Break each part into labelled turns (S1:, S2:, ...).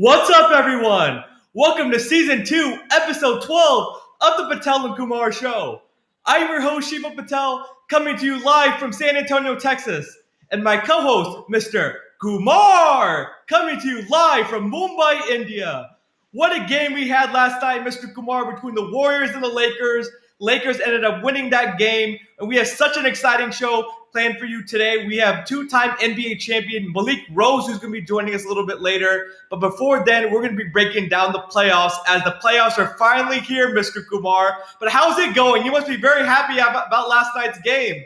S1: What's up, everyone? Welcome to Season 2, Episode 12 of the Patel and Kumar Show. I'm your host, Shivam Patel, coming to you live from San Antonio, Texas. And my co-host, Mr. Kumar, coming to you live from Mumbai, India. What a game we had last night, Mr. Kumar, between the Warriors and the Lakers. Lakers ended up winning that game, and we have such an exciting show planned for you today. We have two-time NBA champion Malik Rose, who's going to be joining us a little bit later. But before then, we're going to be breaking down the playoffs, as the playoffs are finally here, Mr. Kumar. But how's it going? You must be very happy about last night's game.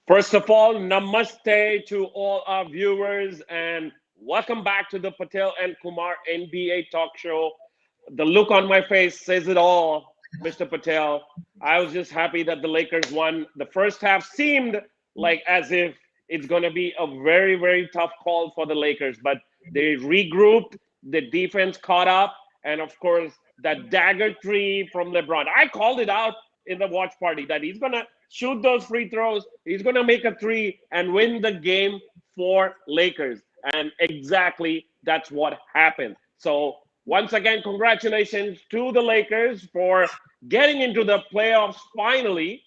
S2: First of all, namaste to all our viewers and welcome back to the Patel and Kumar NBA talk show. The look on my face says it all, Mr. Patel. I was just happy that the Lakers won. The first half seemed like as if it's going to be a very, very tough call for the Lakers, but they regrouped, the defense caught up, and of course, that dagger three from LeBron. I called it out in the watch party that he's going to shoot those free throws, he's going to make a three and win the game for Lakers. And exactly that's what happened. So once again, congratulations to the Lakers for getting into the playoffs finally.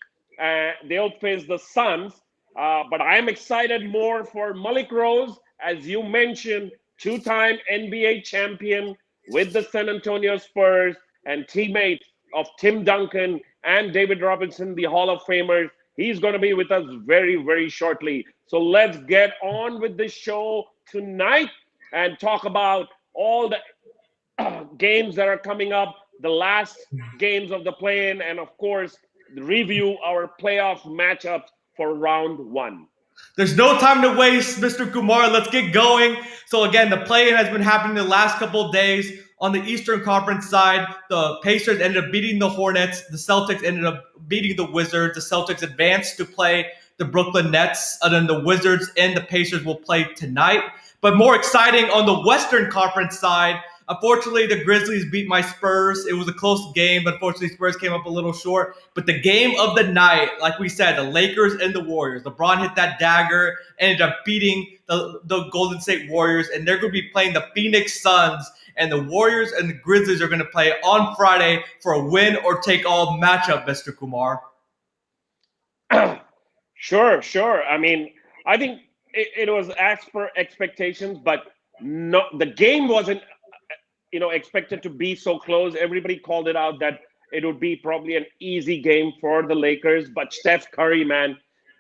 S2: They'll face the Suns. But I'm excited more for Malik Rose, as you mentioned, two-time NBA champion with the San Antonio Spurs and teammate of Tim Duncan and David Robinson, the Hall of Famers. He's going to be with us very, very shortly. So let's get on with the show tonight and talk about all the games that are coming up, the last games of the play-in, and of course, review our playoff matchups for round one.
S1: There's no time to waste, Mr. Kumar. Let's get going. So again, the play-in has been happening the last couple of days. On the Eastern Conference side, the Pacers ended up beating the Hornets. The Celtics ended up beating the Wizards. The Celtics advanced to play the Brooklyn Nets. And then the Wizards and the Pacers will play tonight. But more exciting on the Western Conference side, unfortunately, the Grizzlies beat my Spurs. It was a close game, but unfortunately, Spurs came up a little short. But the game of the night, like we said, the Lakers and the Warriors. LeBron hit that dagger, ended up beating the Golden State Warriors, and they're going to be playing the Phoenix Suns. And the Warriors and the Grizzlies are going to play on Friday for a win-or-take-all matchup, Mr. Kumar.
S2: Sure. I mean, I think it was as per expectations, but no, the game wasn't expected to be so close. Everybody called it out that it would be probably an easy game for the Lakers, but Steph Curry, man,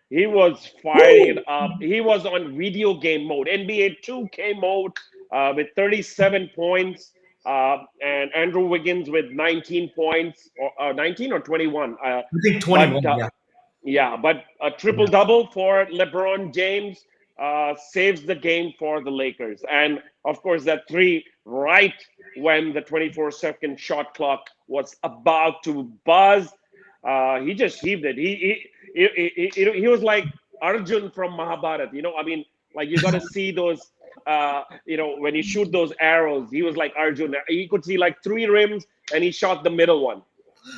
S2: he was firing it up. He was on video game mode, NBA 2K mode, with 37 points, and Andrew Wiggins with 19 points, or 19 or 21.
S1: I think 21,
S2: but, yeah, but a triple-double for LeBron James saves the game for the Lakers. And, of course, that three right when the 24-second shot clock was about to buzz, he just heaved it. He was like Arjun from Mahabharata. I mean, like you got to see those, when you shoot those arrows, he was like Arjun. You could see like three rims, and he shot the middle one.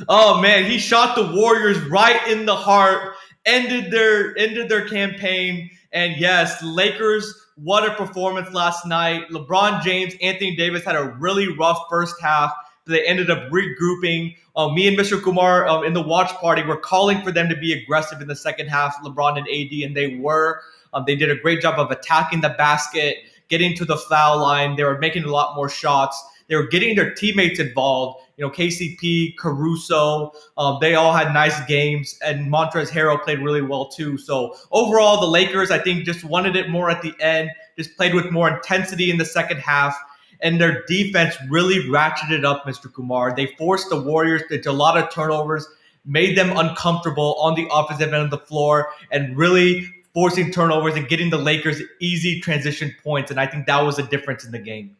S1: Oh man, he shot the Warriors right in the heart, ended their campaign. And yes, Lakers, what a performance last night. LeBron James, Anthony Davis had a really rough first half. They ended up regrouping. Me and Mr. Kumar in the watch party were calling for them to be aggressive in the second half, LeBron and AD, and they were. They did a great job of attacking the basket, getting to the foul line. They were making a lot more shots. They were getting their teammates involved. KCP, Caruso, they all had nice games, and Montrezl Harrell played really well too. So overall, the Lakers, I think, just wanted it more at the end, just played with more intensity in the second half, and their defense really ratcheted up, Mr. Kumar. They forced the Warriors into a lot of turnovers, made them uncomfortable on the offensive end of the floor, and really forcing turnovers and getting the Lakers easy transition points. And I think that was a difference in the game.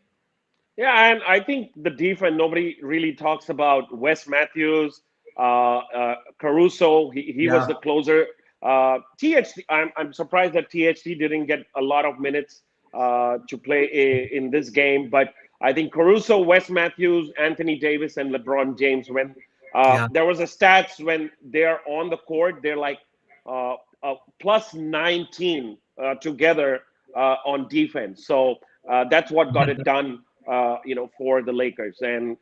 S2: Yeah, and I think the defense, nobody really talks about Wes Matthews, Caruso. He was the closer. THT, I'm surprised that THT didn't get a lot of minutes to play in this game. But I think Caruso, Wes Matthews, Anthony Davis, and LeBron James, when there was a stats when they're on the court, they're like plus 19 together on defense. So that's what got it done for the Lakers. And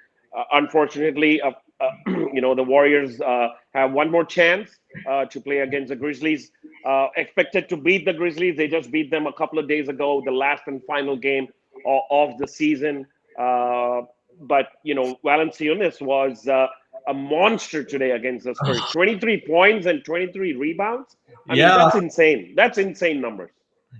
S2: unfortunately, the Warriors have one more chance to play against the Grizzlies. Expected to beat the Grizzlies. They just beat them a couple of days ago, the last and final game of the season. But Valanciunas was a monster today against the Spurs. 23 points and 23 rebounds. I mean,
S1: Yeah.
S2: that's insane. That's insane numbers.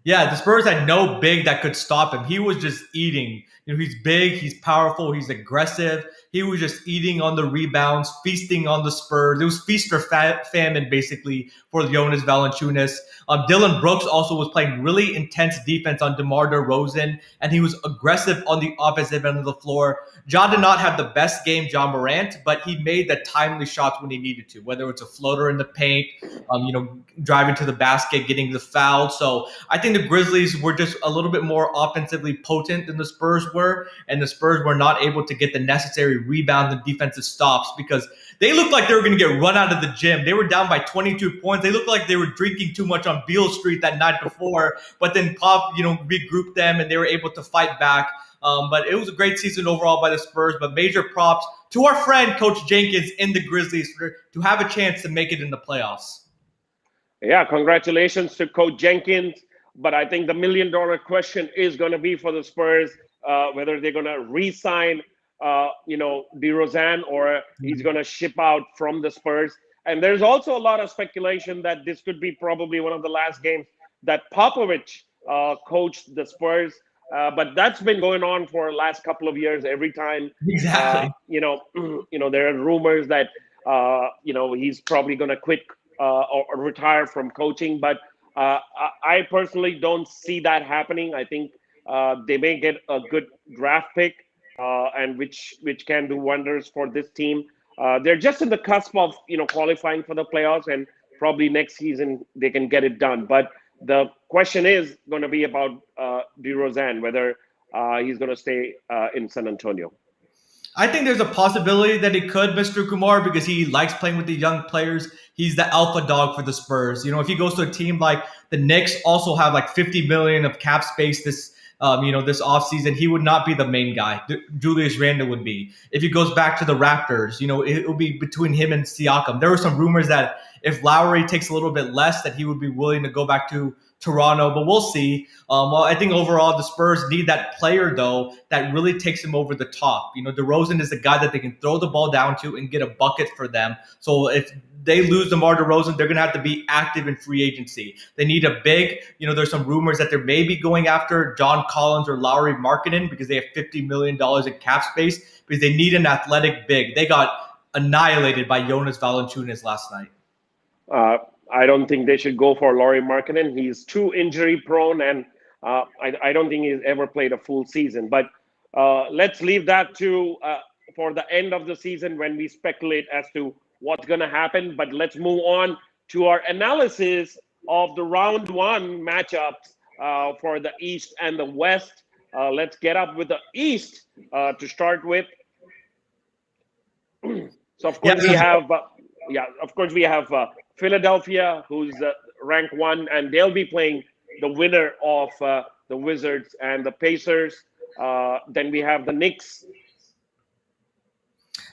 S1: Yeah, the Spurs had no big that could stop him. He was just eating. He's big, he's powerful, he's aggressive. He was just eating on the rebounds, feasting on the Spurs. It was feast or famine, basically, for Jonas Valanciunas. Dylan Brooks also was playing really intense defense on DeMar DeRozan, and he was aggressive on the opposite end of the floor. Ja did not have the best game, Ja Morant, but he made the timely shots when he needed to, whether it's a floater in the paint, driving to the basket, getting the foul. So I think the Grizzlies were just a little bit more offensively potent than the Spurs were, and the Spurs were not able to get the necessary rebound and defensive stops because they looked like they were going to get run out of the gym. They were down by 22 points. They looked like they were drinking too much on Beale Street that night before, but then Pop, regrouped them and they were able to fight back. But it was a great season overall by the Spurs, but major props to our friend Coach Jenkins in the Grizzlies to have a chance to make it in the playoffs.
S2: Yeah, congratulations to Coach Jenkins. But I think the $1 million question is going to be for the Spurs, whether they're going to re-sign, DeRozan, or he's going to ship out from the Spurs. And there's also a lot of speculation that this could be probably one of the last games that Popovich coached the Spurs. But that's been going on for the last couple of years. Every time,
S1: Exactly.
S2: There are rumors that he's probably going to quit or retire from coaching. But I personally don't see that happening. I think they may get a good draft pick, and which can do wonders for this team. They're just in the cusp of qualifying for the playoffs, and probably next season they can get it done. But the question is going to be about DeRozan, whether he's going to stay in San Antonio.
S1: I think there's a possibility that he could, Mr. Kumar, because he likes playing with the young players. He's the alpha dog for the Spurs. If he goes to a team like the Knicks, also have like $50 million of cap space this offseason, he would not be the main guy. Julius Randle would be. If he goes back to the Raptors, it will be between him and Siakam. There were some rumors that if Lowry takes a little bit less, that he would be willing to go back to Toronto, but we'll see. I think overall the Spurs need that player, though, that really takes him over the top. DeRozan is the guy that they can throw the ball down to and get a bucket for them. So if they lose DeMar DeRozan, they're going to have to be active in free agency. They need a big, there's some rumors that they're maybe going after John Collins or Lauri Markkanen because they have $50 million in cap space because they need an athletic big. They got annihilated by Jonas Valanciunas last night.
S2: I don't think they should go for Lauri Markkanen. He's too injury prone, and I don't think he's ever played a full season. But let's leave that to for the end of the season when we speculate as to what's going to happen. But let's move on to our analysis of the round one matchups for the East and the West. Let's get up with the East to start with. So of course we have Philadelphia, who's ranked 1, and they'll be playing the winner of the Wizards and the Pacers. Then we have the Knicks.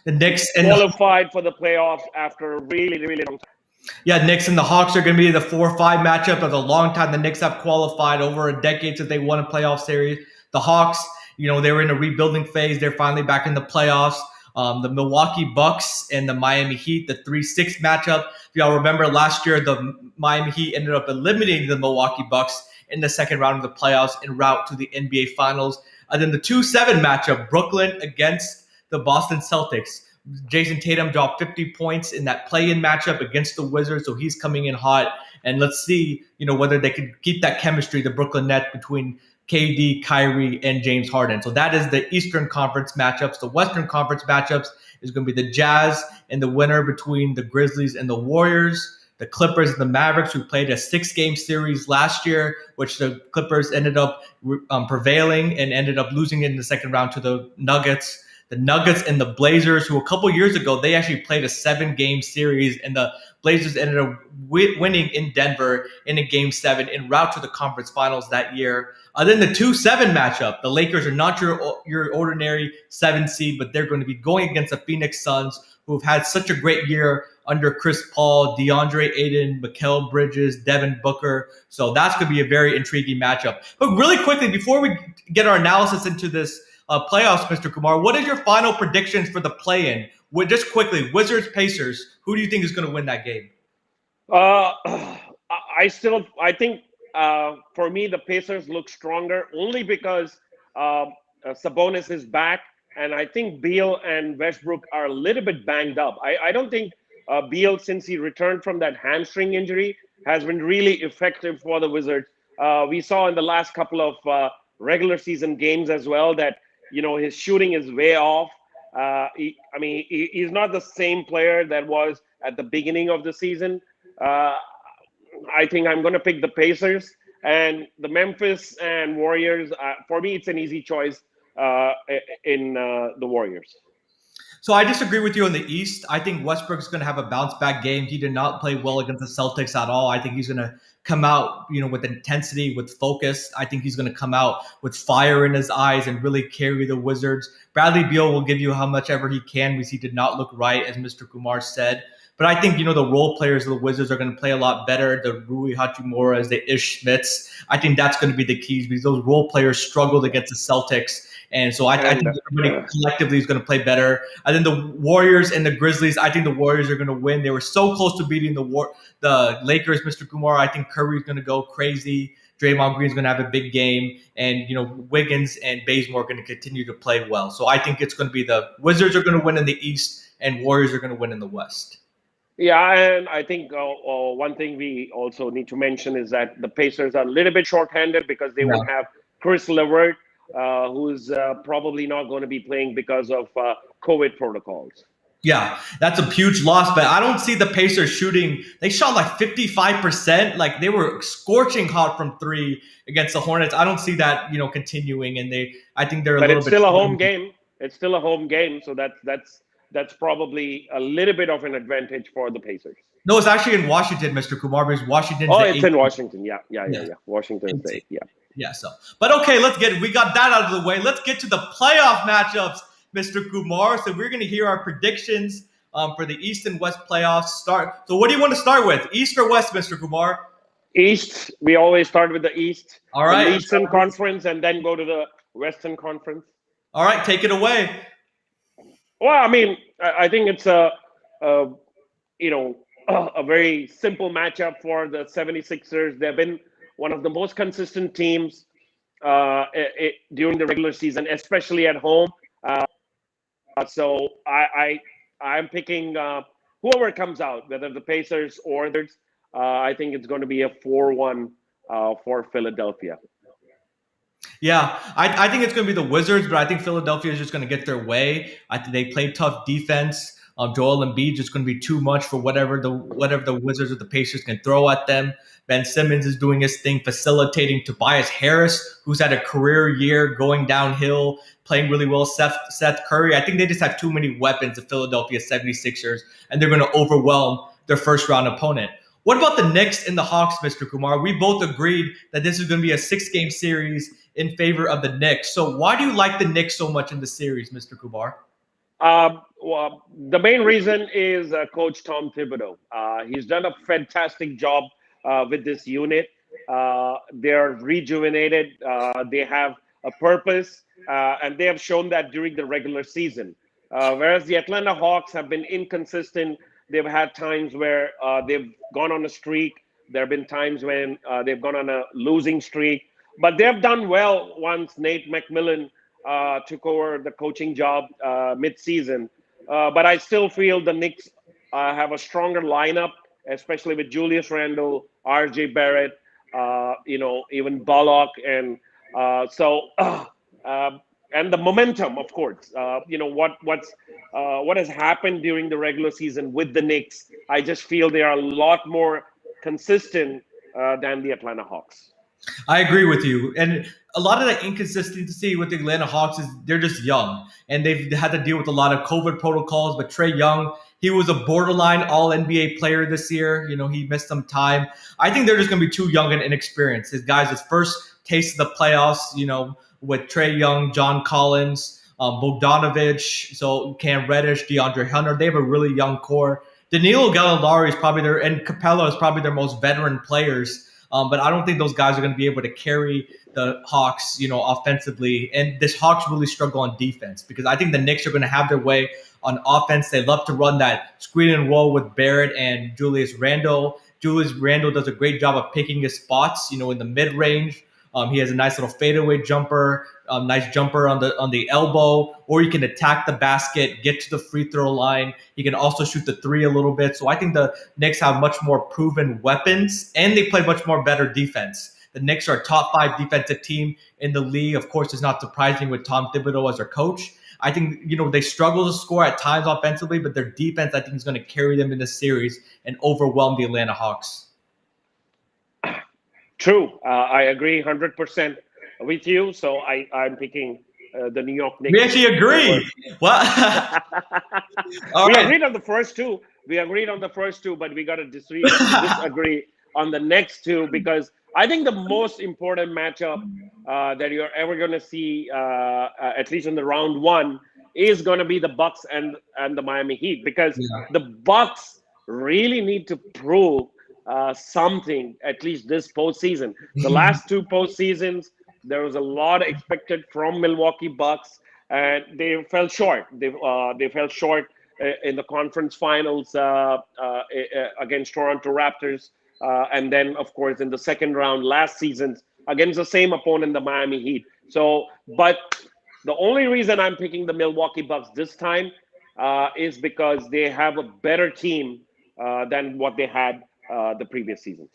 S1: The Knicks
S2: qualified for the playoffs after a really, really long time.
S1: Yeah, Knicks and the Hawks are going to be the 4-5 matchup. That's a long time the Knicks have qualified, over a decade since they won a playoff series. The Hawks, they were in a rebuilding phase. They're finally back in the playoffs. The Milwaukee Bucks and the Miami Heat, the 3-6 matchup. If y'all remember last year, the Miami Heat ended up eliminating the Milwaukee Bucks in the second round of the playoffs en route to the NBA Finals. And then the 2-7 matchup, Brooklyn against the Boston Celtics. Jason Tatum dropped 50 points in that play-in matchup against the Wizards, so he's coming in hot. And let's see, whether they could keep that chemistry, the Brooklyn Nets, between KD, Kyrie, and James Harden. So that is the Eastern Conference matchups. The Western Conference matchups is going to be the Jazz and the winner between the Grizzlies and the Warriors. The Clippers and the Mavericks, who played a 6-game series last year, which the Clippers ended up prevailing and ended up losing in the second round to the Nuggets. The Nuggets and the Blazers, who a couple years ago, they actually played a 7-game series, and the Blazers ended up winning in Denver in a Game 7 en route to the conference finals that year. Then the 2-7 matchup. The Lakers are not your ordinary 7 seed, but they're going to be going against the Phoenix Suns, who have had such a great year under Chris Paul, DeAndre Ayton, Mikal Bridges, Devin Booker. So that's going to be a very intriguing matchup. But really quickly, before we get our analysis into this playoffs, Mr. Kumar, what is your final predictions for the play-in? Just quickly, Wizards, Pacers, who do you think is going to win that game?
S2: I think for me, the Pacers look stronger only because Sabonis is back. And I think Beal and Westbrook are a little bit banged up. I don't think Beal, since he returned from that hamstring injury, has been really effective for the Wizards. We saw in the last couple of regular season games as well that, his shooting is way off. He's not the same player that was at the beginning of the season. I think I'm going to pick the Pacers, and the Memphis and Warriors. For me, it's an easy choice in the Warriors.
S1: So I disagree with you on the East. I think Westbrook is going to have a bounce back game. He did not play well against the Celtics at all. I think he's going to come out, with intensity, with focus. I think he's going to come out with fire in his eyes and really carry the Wizards. Bradley Beal will give you how much ever he can because he did not look right, as Mr. Kumar said. But I think, the role players of the Wizards are going to play a lot better. The Rui Hachimuras, the Ish Smiths. I think that's going to be the keys because those role players struggled against the Celtics. And so I think everybody collectively is going to play better. I think the Warriors and the Grizzlies, I think the Warriors are going to win. They were so close to beating the Lakers, Mr. Kumar. I think Curry's going to go crazy. Draymond Green's going to have a big game. And, Wiggins and Bazemore are going to continue to play well. So I think it's going to be the Wizards are going to win in the East and Warriors are going to win in the West.
S2: Yeah, and I think one thing we also need to mention is that the Pacers are a little bit shorthanded because they won't have Chris LeVert, who's probably not going to be playing because of COVID protocols.
S1: Yeah, that's a huge loss, but I don't see the Pacers shooting. They shot like 55%. Like they were scorching hot from three against the Hornets. I don't see that, continuing. And I think they're a little bit.
S2: But it's still a home game. It's still a home game, so that's probably a little bit of an advantage for the Pacers.
S1: No, it's actually in Washington, Mr. Kumar, because Washington's
S2: it's in Washington. Yeah. Washington State. Yeah.
S1: Yeah. So, but okay, we got that out of the way. Let's get to the playoff matchups, Mr. Kumar. So we're going to hear our predictions for the East and West playoffs. So what do you want to start with, East or West, Mr. Kumar?
S2: East. We always start with the East.
S1: All right.
S2: The Eastern Conference, and then go to the Western Conference.
S1: All right, take it away.
S2: Well, I think it's a very simple matchup for the 76ers. They've been one of the most consistent teams during the regular season, especially at home. So I'm picking whoever comes out, whether the Pacers or others. I think it's going to be a 4-1 for Philadelphia.
S1: Yeah, I think it's going to be the Wizards, but I think Philadelphia is just going to get their way. I think they play tough defense. Joel Embiid is just going to be too much for whatever the Wizards or the Pacers can throw at them. Ben Simmons is doing his thing, facilitating Tobias Harris, who's had a career year going downhill, playing really well. Seth Curry. I think they just have too many weapons, the Philadelphia 76ers, and they're going to overwhelm their first-round opponent. What about the Knicks and the Hawks, Mr. Kumar? We both agreed that this is going to be a 6-game series in favor of the Knicks. So why do you like the Knicks so much in the series, Mr. Kumar?
S2: Well, the main reason is Coach Tom Thibodeau. He's done a fantastic job with this unit. They're rejuvenated. They have a purpose, and they have shown that during the regular season. Whereas the Atlanta Hawks have been inconsistent. They've had times where they've gone on a streak. There have been times when they've gone on a losing streak. But they've done well once Nate McMillan took over the coaching job mid-season. But I still feel the Knicks have a stronger lineup, especially with Julius Randle, R.J. Barrett, even Bullock. And and the momentum, of course. What has happened during the regular season with the Knicks, I just feel they are a lot more consistent than the Atlanta Hawks.
S1: I agree with you. And a lot of the inconsistency with the Atlanta Hawks is they're just young. And they've had to deal with a lot of COVID protocols. But Trae Young He was a borderline all NBA player this year. He missed some time. I think they're just going to be too young and inexperienced. His first taste of the playoffs, with Trae Young, John Collins, Bogdanovich, so Cam Reddish, DeAndre Hunter. They have a really young core. Danilo Gallinari is and Capella is probably their most veteran players. But I don't think those guys are going to be able to carry the Hawks, offensively. And this Hawks really struggle on defense because I think the Knicks are going to have their way on offense. They love to run that screen and roll with Barrett and Julius Randle. Julius Randle does a great job of picking his spots, in the mid range. He has a nice little fadeaway jumper, nice jumper on the elbow, or he can attack the basket, get to the free throw line. He can also shoot the three a little bit. So I think the Knicks have much more proven weapons, and they play much more better defense. The Knicks are a top 5 defensive team in the league. Of course, it's not surprising with Tom Thibodeau as their coach. I think, they struggle to score at times offensively, but their defense, I think, is going to carry them in this series and overwhelm the Atlanta Hawks.
S2: True. I agree 100% with you. So I'm picking the New York Knicks.
S1: We actually agree. Well,
S2: agreed on the first two. But we got to disagree on the next two because I think the most important matchup that you're ever going to see, at least in the round one, is going to be the Bucks and the Miami Heat because the Bucks really need to prove something, at least this postseason. The last two postseasons, there was a lot expected from Milwaukee Bucks, and they fell short. They fell short in the conference finals against Toronto Raptors, and then, of course, in the second round last season against the same opponent, the Miami Heat. But the only reason I'm picking the Milwaukee Bucks this time is because they have a better team than what they had the previous seasons.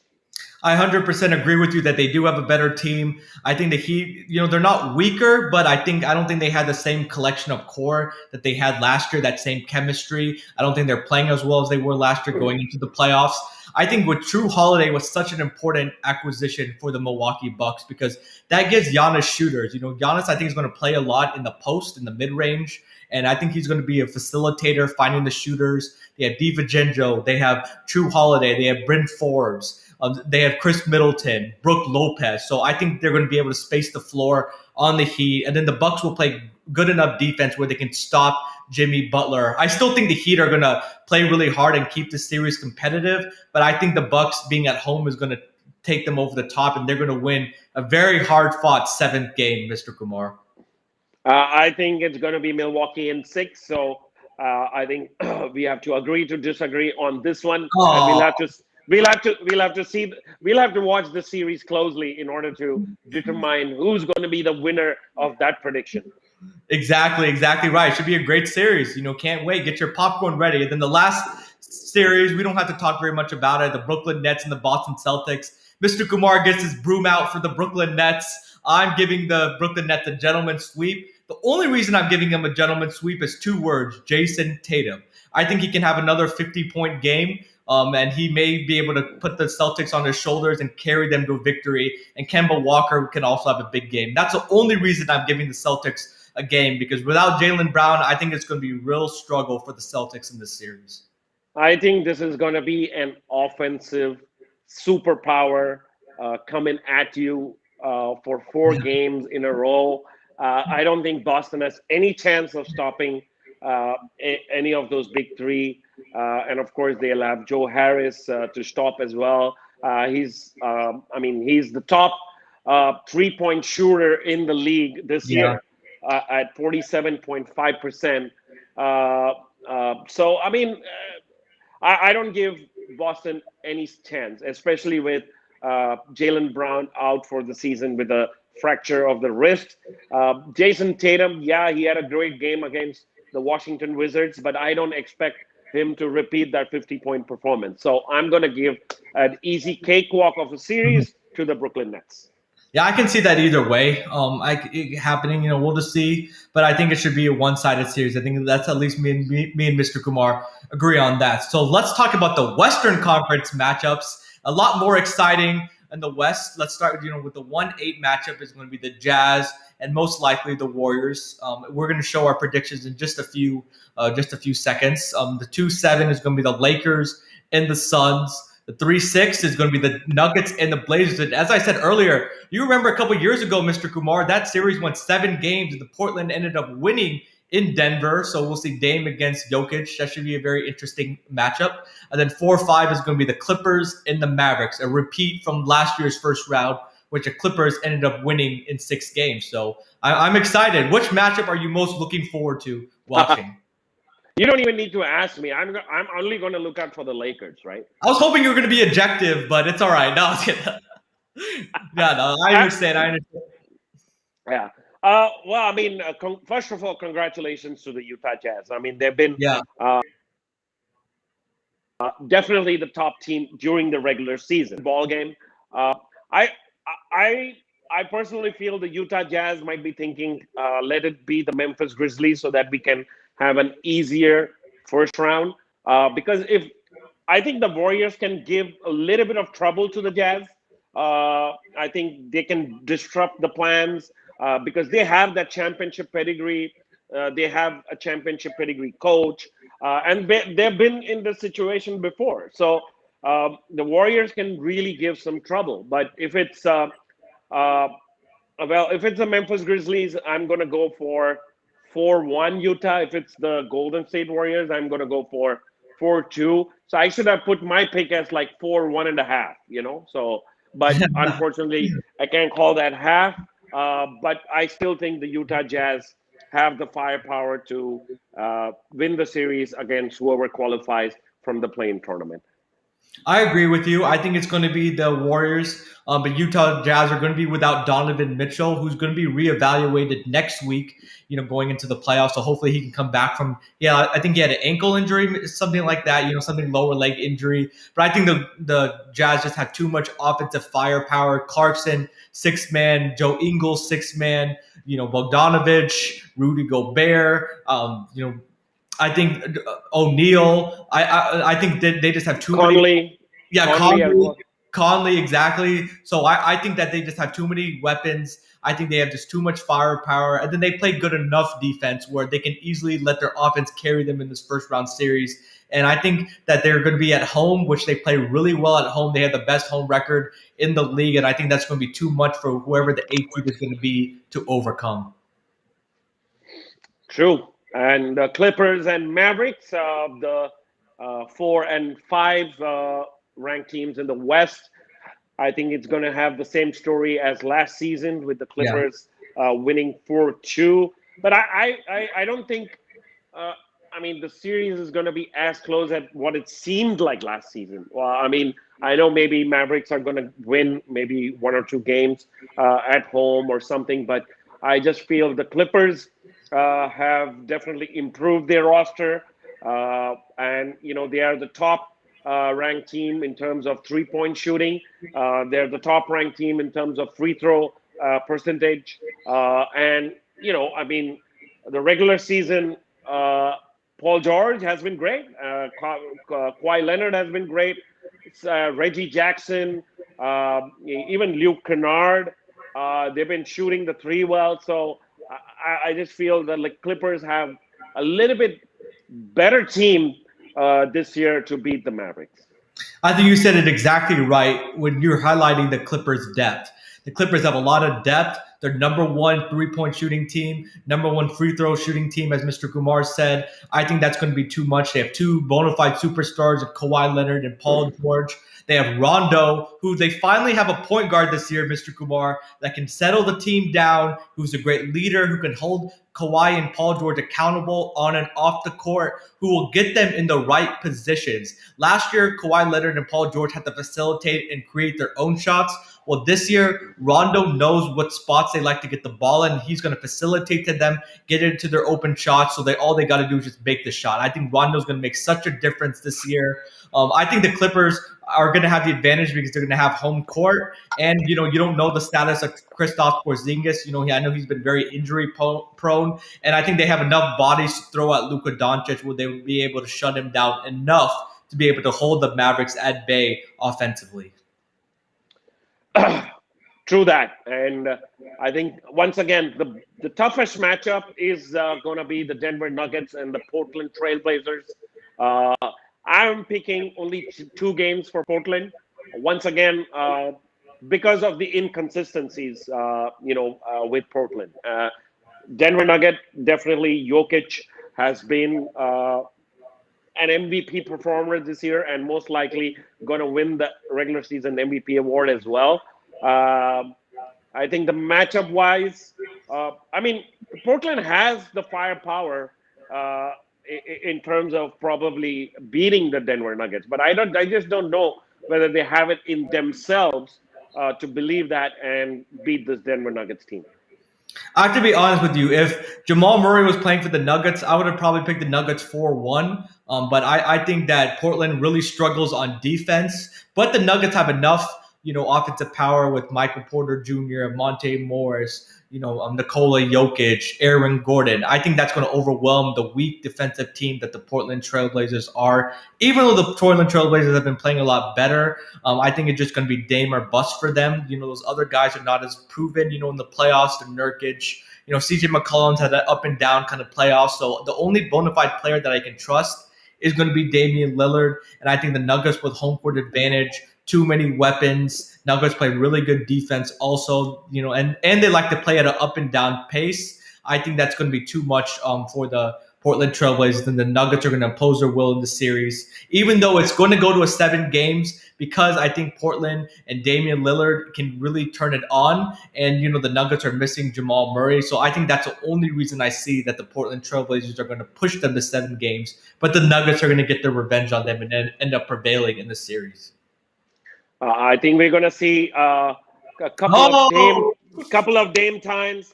S1: I 100% agree with you that they do have a better team. I think the Heat, they're not weaker, but I don't think they had the same collection of core that they had last year, that same chemistry. I don't think they're playing as well as they were last year going into the playoffs. I think with Drew Holiday was such an important acquisition for the Milwaukee Bucks because that gives Giannis shooters. Giannis, I think, is going to play a lot in the post, in the mid-range. And I think he's going to be a facilitator, finding the shooters. They have DiVincenzo. They have Drew Holiday. They have Bryn Forbes. They have Chris Middleton, Brook Lopez. So I think they're going to be able to space the floor on the Heat. And then the Bucks will play good enough defense where they can stop Jimmy Butler. I still think the Heat are going to play really hard and keep the series competitive. But I think the Bucks being at home is going to take them over the top, and they're going to win a very hard-fought 7th game, Mr. Kumar.
S2: I think it's going to be Milwaukee in 6. So I think we have to agree to disagree on this one. And we'll have to watch the series closely in order to determine who's going to be the winner of that prediction.
S1: Exactly right. Should be a great series. Can't wait. Get your popcorn ready. And then the last series, we don't have to talk very much about it. The Brooklyn Nets and the Boston Celtics. Mr. Kumar gets his broom out for the Brooklyn Nets. I'm giving the Brooklyn Nets a gentleman's sweep. The only reason I'm giving him a gentleman's sweep is 2 words: Jason Tatum. I think he can have another 50-point game. And he may be able to put the Celtics on his shoulders and carry them to victory. And Kemba Walker can also have a big game. That's the only reason I'm giving the Celtics a game, because without Jaylen Brown, I think it's going to be a real struggle for the Celtics in this series.
S2: I think this is going to be an offensive superpower coming at you for 4 games in a row. I don't think Boston has any chance of stopping any of those big 3. And of course, they'll have Joe Harris to stop as well. He's the top 3-point shooter in the league this year at 47.5%. I don't give Boston any chance, especially with Jaylen Brown out for the season with a fracture of the wrist. Jason Tatum, he had a great game against the Washington Wizards, but I don't expect him to repeat that 50-point performance. So I'm going to give an easy cakewalk of a series to the Brooklyn Nets.
S1: Yeah, I can see that either way. Happening, we'll just see. But I think it should be a one-sided series. I think that's at least me and Mr. Kumar agree on that. So let's talk about the Western Conference matchups. A lot more exciting. In the West, let's start with the 1-8 matchup is going to be the Jazz and most likely the Warriors. We're going to show our predictions in just a few seconds. The 2-7 is going to be the Lakers and the Suns. The 3-6 is going to be the Nuggets and the Blazers. And as I said earlier, you remember a couple years ago, Mr. Kumar, that series went 7 games, and the Portland ended up winning in Denver. So we'll see Dame against Jokic. That should be a very interesting matchup. And then 4-5 is going to be the Clippers and the Mavericks, a repeat from last year's first round, which the Clippers ended up winning in 6 games. So I'm excited. Which matchup are you most looking forward to watching?
S2: You don't even need to ask me. I'm only going to look out for the Lakers, right?
S1: I was hoping you were going to be objective, but it's all right. No, yeah, no, I understand.
S2: Yeah. Well, I mean, first of all, congratulations to the Utah Jazz. I mean, they've been
S1: Yeah.
S2: Definitely the top team during the regular season ball game. I I personally feel the Utah Jazz might be thinking, let it be the Memphis Grizzlies so that we can have an easier first round. Because if I think the Warriors can give a little bit of trouble to the Jazz, I think they can disrupt the plans because they have that championship pedigree. They have a championship pedigree coach, and they've been in this situation before. So the Warriors can really give some trouble. But if it's if it's the Memphis Grizzlies, I'm going to go for 4-1 Utah. If it's the Golden State Warriors, I'm going to go for 4-2. So I should have put my pick as like 4-1.5, So, but unfortunately, I can't call that half. But I still think the Utah Jazz have the firepower to win the series against whoever qualifies from the play-in tournament.
S1: I agree with you. I think it's going to be the Warriors, but Utah Jazz are going to be without Donovan Mitchell, who's going to be reevaluated next week, going into the playoffs. So hopefully he can come back from, I think he had an ankle injury, something like that, something lower leg injury. But I think the Jazz just have too much offensive firepower. Clarkson, 6-man, Joe Ingles, 6-man, Bogdanovich, Rudy Gobert, I think O'Neal. I think that they just have too many. Yeah, Conley, exactly. So I think that they just have too many weapons. I think they have just too much firepower, and then they play good enough defense where they can easily let their offense carry them in this first round series. And I think that they're going to be at home, which they play really well at home. They have the best home record in the league, and I think that's going to be too much for whoever the 8th seed is going to be to overcome.
S2: True. And the Clippers and Mavericks, the 4 and 5 ranked teams in the West, I think it's going to have the same story as last season with the Clippers winning 4-2. But I don't think, the series is going to be as close as what it seemed like last season. Well, I know maybe Mavericks are going to win maybe 1 or 2 games at home or something, but I just feel the Clippers have definitely improved their roster, and they are the top ranked team in terms of 3-point shooting. They're the top ranked team in terms of free throw percentage, and the regular season. Paul George has been great. Kawhi Leonard has been great. Reggie Jackson, even Luke Kennard. They've been shooting the 3 well, so. I just feel that Clippers have a little bit better team this year to beat the Mavericks.
S1: I think you said it exactly right when you're highlighting the Clippers' depth. The Clippers have a lot of depth. They're number 1 3-point shooting team, number 1 free throw shooting team, as Mr. Kumar said. I think that's going to be too much. They have 2 bona fide superstars of Kawhi Leonard and Paul George. They have Rondo, who they finally have a point guard this year, Mr. Kumar, that can settle the team down, who's a great leader, who can hold Kawhi and Paul George accountable on and off the court, who will get them in the right positions. Last year, Kawhi Leonard and Paul George had to facilitate and create their own shots. Well, this year, Rondo knows what spots they like to get the ball in. He's going to facilitate to them, get into their open shots, so all they got to do is just make the shot. I think Rondo's going to make such a difference this year. I think the Clippers are going to have the advantage because they're going to have home court, and you don't know the status of Kristaps Porzingis. I know he's been very injury prone, and I think they have enough bodies to throw at Luka Doncic where they will be able to shut him down enough to be able to hold the Mavericks at bay offensively.
S2: True that, and I think once again the toughest matchup is going to be the Denver Nuggets and the Portland Trailblazers. Uh, I'm picking only two games for Portland. Once again, because of the inconsistencies, with Portland. Denver Nugget definitely Jokic has been an MVP performer this year, and most likely going to win the regular season MVP award as well. Um, I think the matchup wise, I mean, Portland has the firepower in terms of probably beating the Denver Nuggets, but I just don't know whether they have it in themselves to believe that and beat this Denver Nuggets team.
S1: I have to be honest with you. If Jamal Murray was playing for the Nuggets, I would have probably picked the Nuggets 4-1. But I think that Portland really struggles on defense. But the Nuggets have enough, offensive power with Michael Porter Jr., Monte Morris, Nikola Jokic, Aaron Gordon. I think that's going to overwhelm the weak defensive team that the Portland Trailblazers are. Even though the Portland Trailblazers have been playing a lot better, I think it's just going to be Dame or bust for them. Those other guys are not as proven, in the playoffs, the Nurkic. CJ McCollum's had that up and down kind of playoffs. So the only bona fide player that I can trust is going to be Damian Lillard. And I think the Nuggets with home court advantage, too many weapons. Nuggets play really good defense also, and they like to play at an up and down pace. I think that's going to be too much for the Portland Trailblazers, and the Nuggets are going to impose their will in the series, even though it's going to go to a 7 games, because I think Portland and Damian Lillard can really turn it on, and the Nuggets are missing Jamal Murray, so I think that's the only reason I see that the Portland Trailblazers are going to push them to 7 games, but the Nuggets are going to get their revenge on them and then end up prevailing in the series.
S2: I think we're going to see a
S1: Oh,
S2: couple of Dame times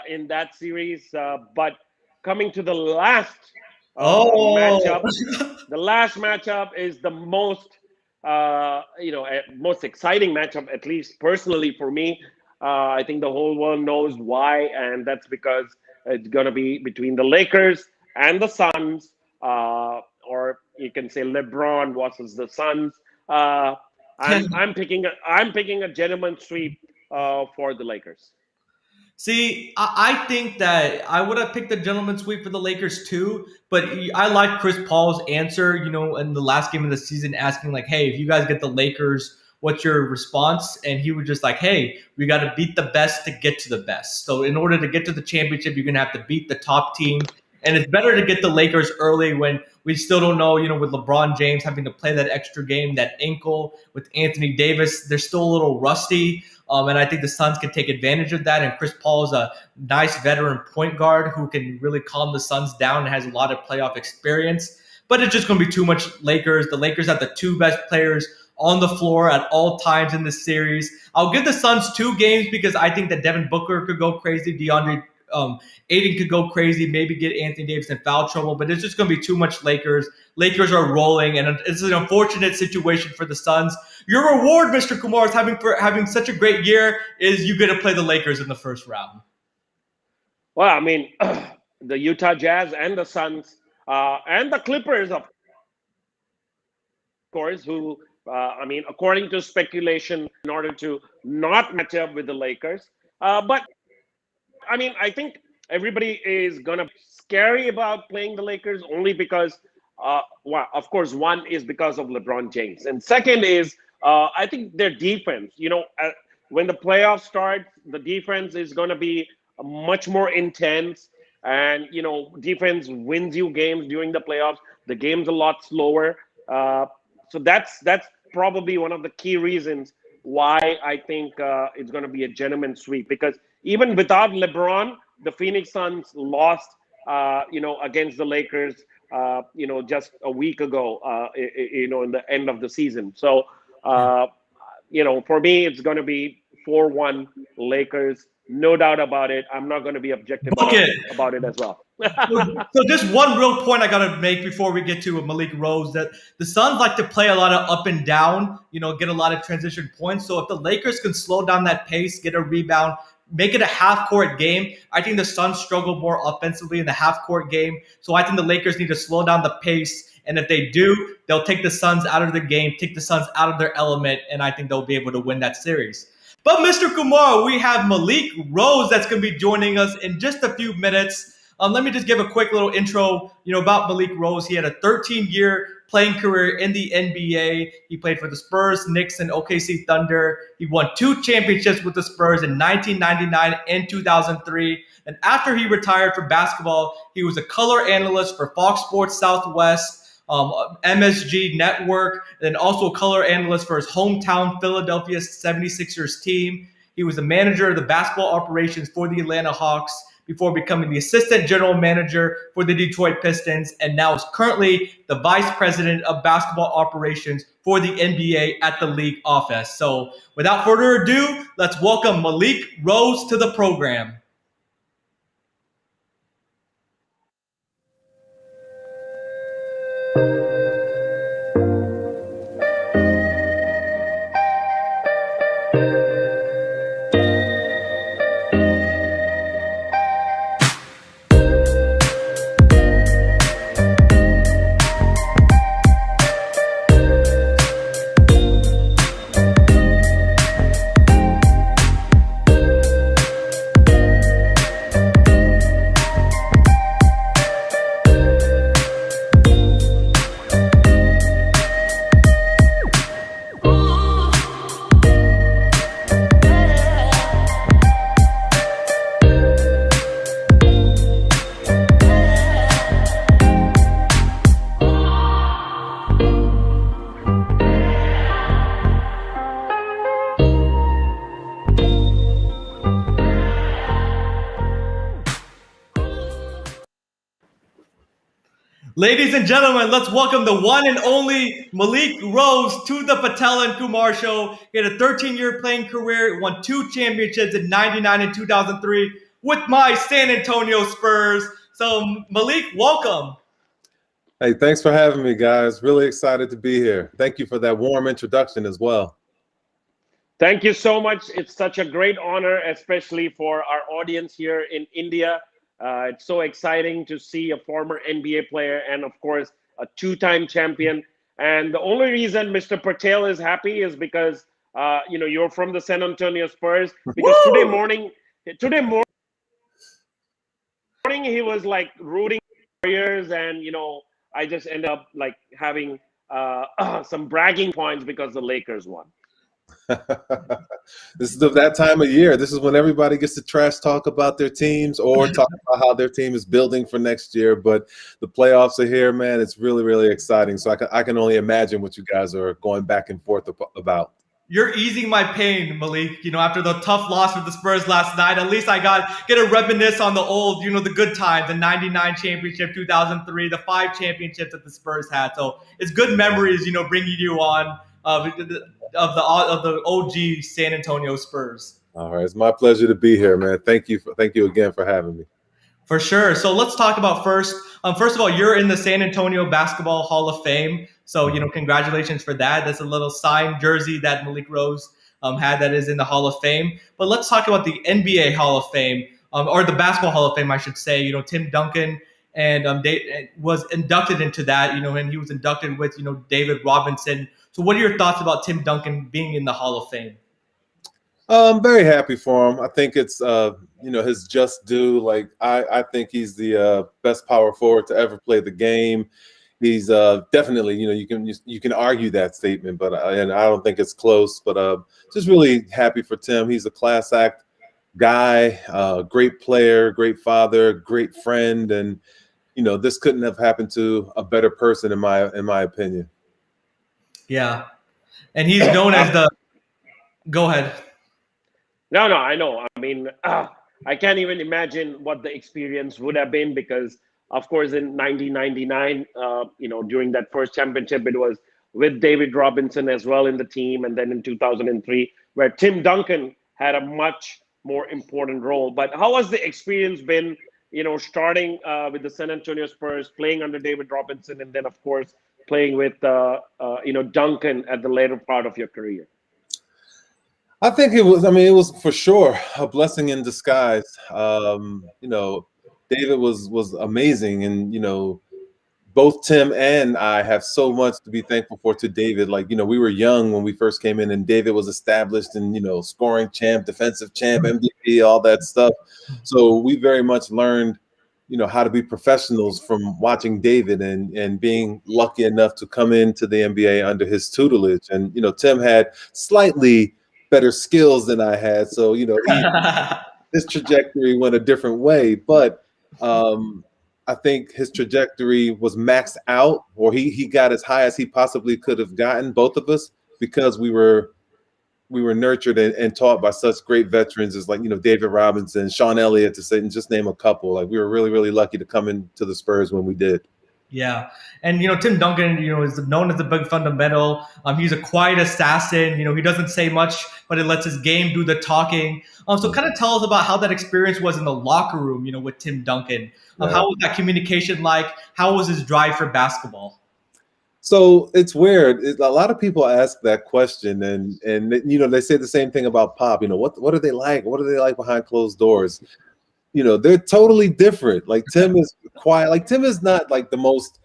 S2: in that series. But coming to the last
S1: oh,
S2: matchup, the last matchup is the most exciting matchup, at least personally for me. I think the whole world knows why, and that's because it's going to be between the Lakers and the Suns, or you can say LeBron versus the Suns. Uh, I'm picking a gentleman sweep for the Lakers.
S1: See, I think that I would have picked the gentleman sweep for the Lakers too, but I like Chris Paul's answer, in the last game of the season, asking like, "Hey, if you guys get the Lakers, what's your response?" And he was just like, "Hey, we got to beat the best to get to the best. So in order to get to the championship, you're gonna have to beat the top team, and it's better to get the Lakers early when we still don't know, with LeBron James having to play that extra game, that ankle with Anthony Davis, they're still a little rusty." And I think the Suns can take advantage of that. And Chris Paul is a nice veteran point guard who can really calm the Suns down and has a lot of playoff experience. But it's just going to be too much Lakers. The Lakers have the 2 best players on the floor at all times in this series. I'll give the Suns 2 games because I think that Devin Booker could go crazy. DeAndre Aiden could go crazy, maybe get Anthony Davis in foul trouble, but it's just going to be too much Lakers. Lakers are rolling, and it's an unfortunate situation for the Suns. Your reward, Mr. Kumar, is for having such a great year is you get to play the Lakers in the first round.
S2: Well, I mean, the Utah Jazz and the Suns and the Clippers, of course, who, according to speculation, in order to not match up with the Lakers. But I mean, I think everybody is gonna be scary about playing the Lakers only because, well, of course, one is because of LeBron James, and second is I think their defense. When the playoffs start, the defense is gonna be much more intense, and defense wins you games during the playoffs. The game's a lot slower, so that's probably one of the key reasons why I think it's going to be a gentleman sweep, because even without LeBron, the Phoenix Suns lost, against the Lakers, just a week ago, in the end of the season. So, for me, it's going to be 4-1 Lakers. No doubt about it. I'm not going to be objective about it as well.
S1: So just one real point I gotta make before we get to Malik Rose, that the Suns like to play a lot of up and down, get a lot of transition points. So if the Lakers can slow down that pace, get a rebound, make it a half-court game. I think the Suns struggle more offensively in the half-court game. So I think the Lakers need to slow down the pace. And if they do, they'll take the Suns out of the game, take the Suns out of their element, and I think they'll be able to win that series. But Mr. Kumar, we have Malik Rose that's going to be joining us in just a few minutes. Let me just give a quick little intro, about Malik Rose. He had a 13-year playing career in the NBA. He played for the Spurs, Knicks, and OKC Thunder. He won 2 championships with the Spurs in 1999 and 2003. And after he retired from basketball, he was a color analyst for Fox Sports Southwest, MSG Network, and also a color analyst for his hometown Philadelphia 76ers team. He was the manager of the basketball operations for the Atlanta Hawks before becoming the assistant general manager for the Detroit Pistons, and now is currently the vice president of basketball operations for the NBA at the league office. So without further ado, let's welcome Malik Rose to the program. Ladies and gentlemen, let's welcome the one and only Malik Rose to the Patel and Kumar Show. He had a 13-year playing career, won 2 championships in 99 and 2003 with my San Antonio Spurs. So, Malik, welcome.
S3: Hey, thanks for having me, guys. Really excited to be here. Thank you for that warm introduction as well.
S2: Thank you so much. It's such a great honor, especially for our audience here in India. It's so exciting to see a former NBA player and, of course, a 2-time champion. And the only reason Mr. Patel is happy is because, you're from the San Antonio Spurs. Because today morning, he was like rooting for Warriors, and I just end up like having some bragging points because the Lakers won.
S3: This is that time of year. This is when everybody gets to trash talk about their teams or talk about how their team is building for next year. But the playoffs are here, man. It's really, really exciting. So I can only imagine what you guys are going back and forth about.
S1: You're easing my pain, Malik. After the tough loss with the Spurs last night, at least I get to reminisce on the old, the good times, the 99 championship, 2003, the 5 championships that the Spurs had. So it's good memories, bringing you on of the OG San Antonio Spurs.
S3: All right, it's my pleasure to be here, man. Thank you again for having me.
S1: For sure. So let's talk about first of all, you're in the San Antonio Basketball Hall of Fame. So, congratulations for that. That's a little signed jersey that Malik Rose had that is in the Hall of Fame. But let's talk about the NBA Hall of Fame, or the Basketball Hall of Fame, I should say. Tim Duncan and was inducted into that, and he was inducted with, David Robinson. So what are your thoughts about Tim Duncan being in the Hall of Fame?
S3: I'm very happy for him. I think it's, his just due. Like, I think he's the best power forward to ever play the game. He's definitely, you can argue that statement, but and I don't think it's close. But just really happy for Tim. He's a class act guy, great player, great father, great friend, and this couldn't have happened to a better person in my opinion.
S1: Yeah, and he's known as the. Go ahead.
S2: No, I know. I mean, I can't even imagine what the experience would have been because, of course, in 1999, during that first championship, it was with David Robinson as well in the team. And then in 2003, where Tim Duncan had a much more important role. But how has the experience been, starting with the San Antonio Spurs, playing under David Robinson, and then, of course, playing with, Duncan at the later part of your career?
S3: I think it was. I mean, it was for sure a blessing in disguise. David was amazing, and both Tim and I have so much to be thankful for to David. Like, we were young when we first came in, and David was established and, scoring champ, defensive champ, MVP, all that stuff. So we very much learned, how to be professionals from watching David and being lucky enough to come into the NBA under his tutelage. And, Tim had slightly better skills than I had. So, his trajectory went a different way. But, I think his trajectory was maxed out, or he got as high as he possibly could have gotten, both of us, because we were nurtured and taught by such great veterans as David Robinson, Sean Elliott, to say and just name a couple. Like, we were really, really lucky to come into the Spurs when we did.
S1: Yeah. And, Tim Duncan, is known as the big fundamental. He's a quiet assassin. He doesn't say much, but it lets his game do the talking. So kind of tell us about how that experience was in the locker room, with Tim Duncan. How was that communication like? How was his drive for basketball?
S3: So it's weird. A lot of people ask that question, and they say the same thing about Pop. What are they like? What are they like behind closed doors? They're totally different. Like, Tim is quiet. Like, Tim is not like the most,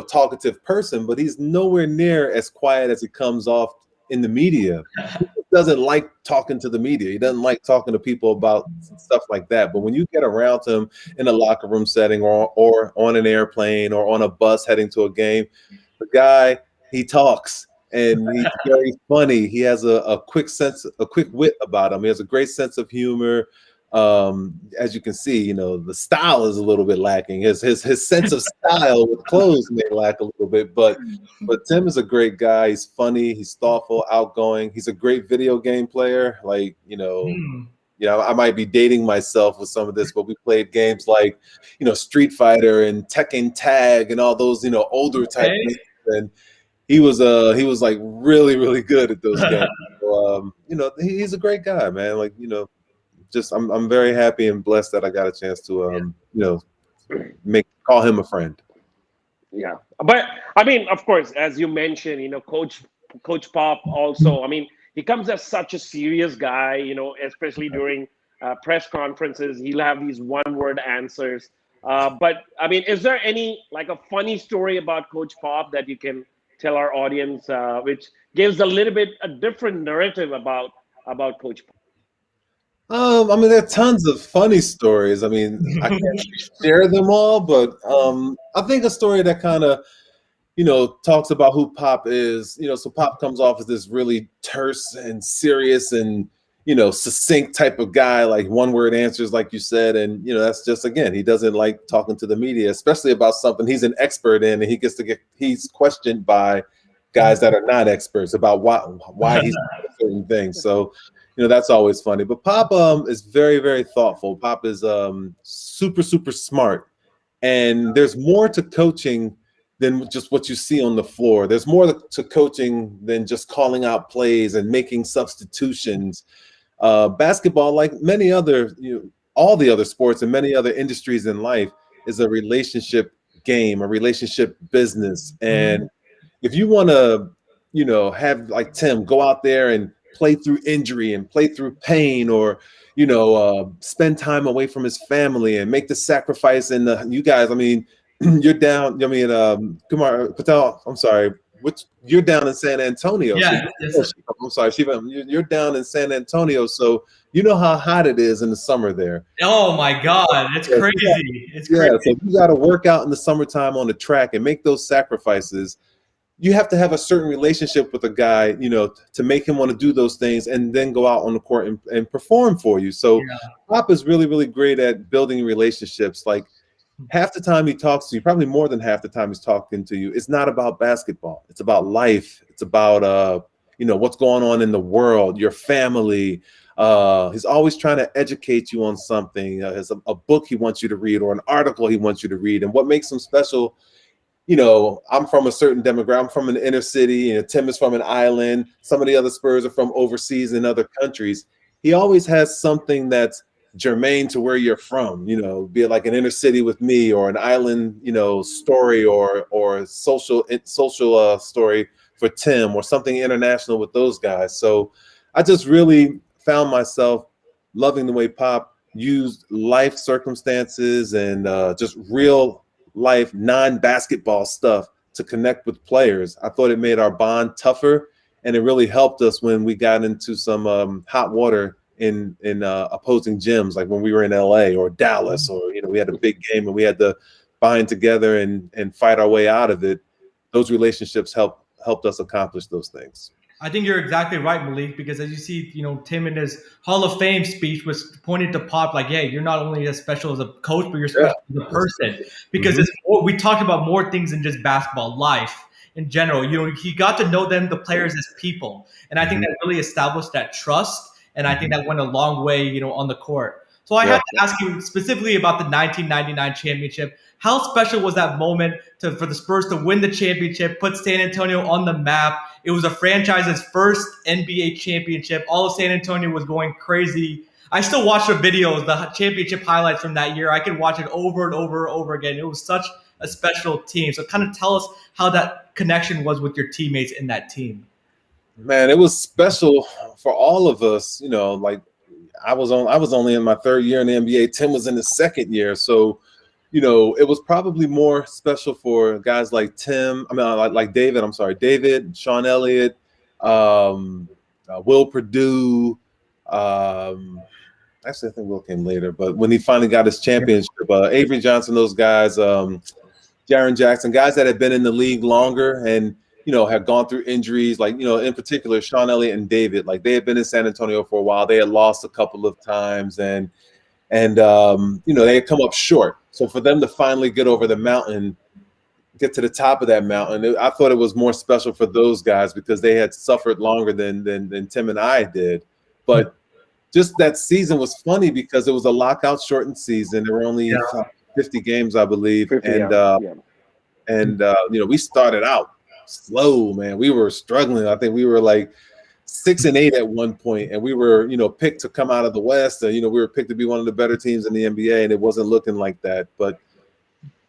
S3: talkative person, but he's nowhere near as quiet as he comes off in the media. He doesn't like talking to the media. He doesn't like talking to people about stuff like that. But when you get around him in a locker room setting or on an airplane or on a bus heading to a game, the guy, he talks. And he's very funny. He has a quick wit about him. He has a great sense of humor. As you can see, the style is a little bit lacking. His sense of style with clothes may lack a little bit, but Tim is a great guy. He's funny. He's thoughtful, outgoing. He's a great video game player. Like, I might be dating myself with some of this, but we played games like, Street Fighter and Tekken Tag and all those, older type games. And he was like really, really good at those games. So, he's a great guy, man. Like, I'm very happy and blessed that I got a chance to call him a friend.
S2: Yeah, but I mean, of course, as you mentioned, Coach Pop also. I mean, he comes as such a serious guy. Especially during press conferences, he'll have these one-word answers. But I mean, is there any like a funny story about Coach Pop that you can tell our audience, which gives a little bit a different narrative about Coach Pop?
S3: I mean, there are tons of funny stories. I mean, I can't share them all, but I think a story that kind of, talks about who Pop is. So Pop comes off as this really terse and serious and, succinct type of guy, like one-word answers, like you said. And, that's just, again, he doesn't like talking to the media, especially about something he's an expert in, and he's questioned by guys that are not experts about why he's doing certain things. So, that's always funny. But Pop is very, very thoughtful. Pop is super, super smart. And there's more to coaching than just what you see on the floor. There's more to coaching than just calling out plays and making substitutions. Basketball, like many other, all the other sports and many other industries in life, is a relationship game, a relationship business. And if you want to, have like Tim go out there and play through injury and play through pain, or spend time away from his family and make the sacrifice. And you guys, I mean, you're down. I mean, Kumar Patel. I'm sorry. You're down in San Antonio.
S1: Yeah.
S3: I'm sorry, Shivam. You're down in San Antonio, so you know how hot it is in the summer there.
S1: Oh my God, it's crazy. It's crazy.
S3: Yeah, so you got to work out in the summertime on the track and make those sacrifices. You have to have a certain relationship with a guy, to make him want to do those things and then go out on the court and perform for you. So Pop is really, really great at building relationships. Like, half the time he talks to you, probably more than half the time he's talking to you, it's not about basketball. It's about life. It's about, what's going on in the world, your family. He's always trying to educate you on something. There's a book he wants you to read or an article he wants you to read. And what makes him special, I'm from a certain demographic. I'm from an inner city. Tim is from an island. Some of the other Spurs are from overseas in other countries. He always has something that's germane to where you're from, be it like an inner city with me or an island, story or social story for Tim, or something international with those guys. So I just really found myself loving the way Pop used life circumstances and just real life non-basketball stuff to connect with players. I thought it made our bond tougher, and it really helped us when we got into some hot water in opposing gyms, like when we were in LA or Dallas, or we had a big game and we had to bind together and fight our way out of it. Those relationships helped us accomplish those things.
S1: I think you're exactly right, Malik, because as you see, Tim in his Hall of Fame speech was pointed to Pop like, hey, you're not only as special as a coach, but you're special as a person. Because it's we talked about more things than just basketball, life in general. He got to know them, the players, as people. And I think that really established that trust. And I think that went a long way, on the court. So I have to ask you specifically about the 1999 championship. How special was that moment for the Spurs to win the championship, put San Antonio on the map? It was a franchise's first NBA championship. All of San Antonio was going crazy. I still watch the videos, the championship highlights from that year. I could watch it over and over and over again. It was such a special team. So kind of tell us how that connection was with your teammates in that team.
S3: Man, it was special for all of us. Like I was only in my third year in the NBA. Tim was in his second year. So, it was probably more special for guys like Tim. I mean, like David. I'm sorry, David, Sean Elliott, Will Perdue. Actually, I think Will came later. But when he finally got his championship, Avery Johnson, those guys, Jaren Jackson, guys that had been in the league longer and had gone through injuries. Like in particular, Sean Elliott and David. Like they had been in San Antonio for a while. They had lost a couple of times, and they had come up short. So for them to finally get over the mountain, get to the top of that mountain, I thought it was more special for those guys because they had suffered longer than Tim and I did. But just that season was funny because it was a lockout shortened season. There were only 50 games, I believe. 50, we started out slow, man. We were struggling. I think we were like 6-8 at one point, and we were, picked to come out of the West. We were picked to be one of the better teams in the NBA, and it wasn't looking like that. But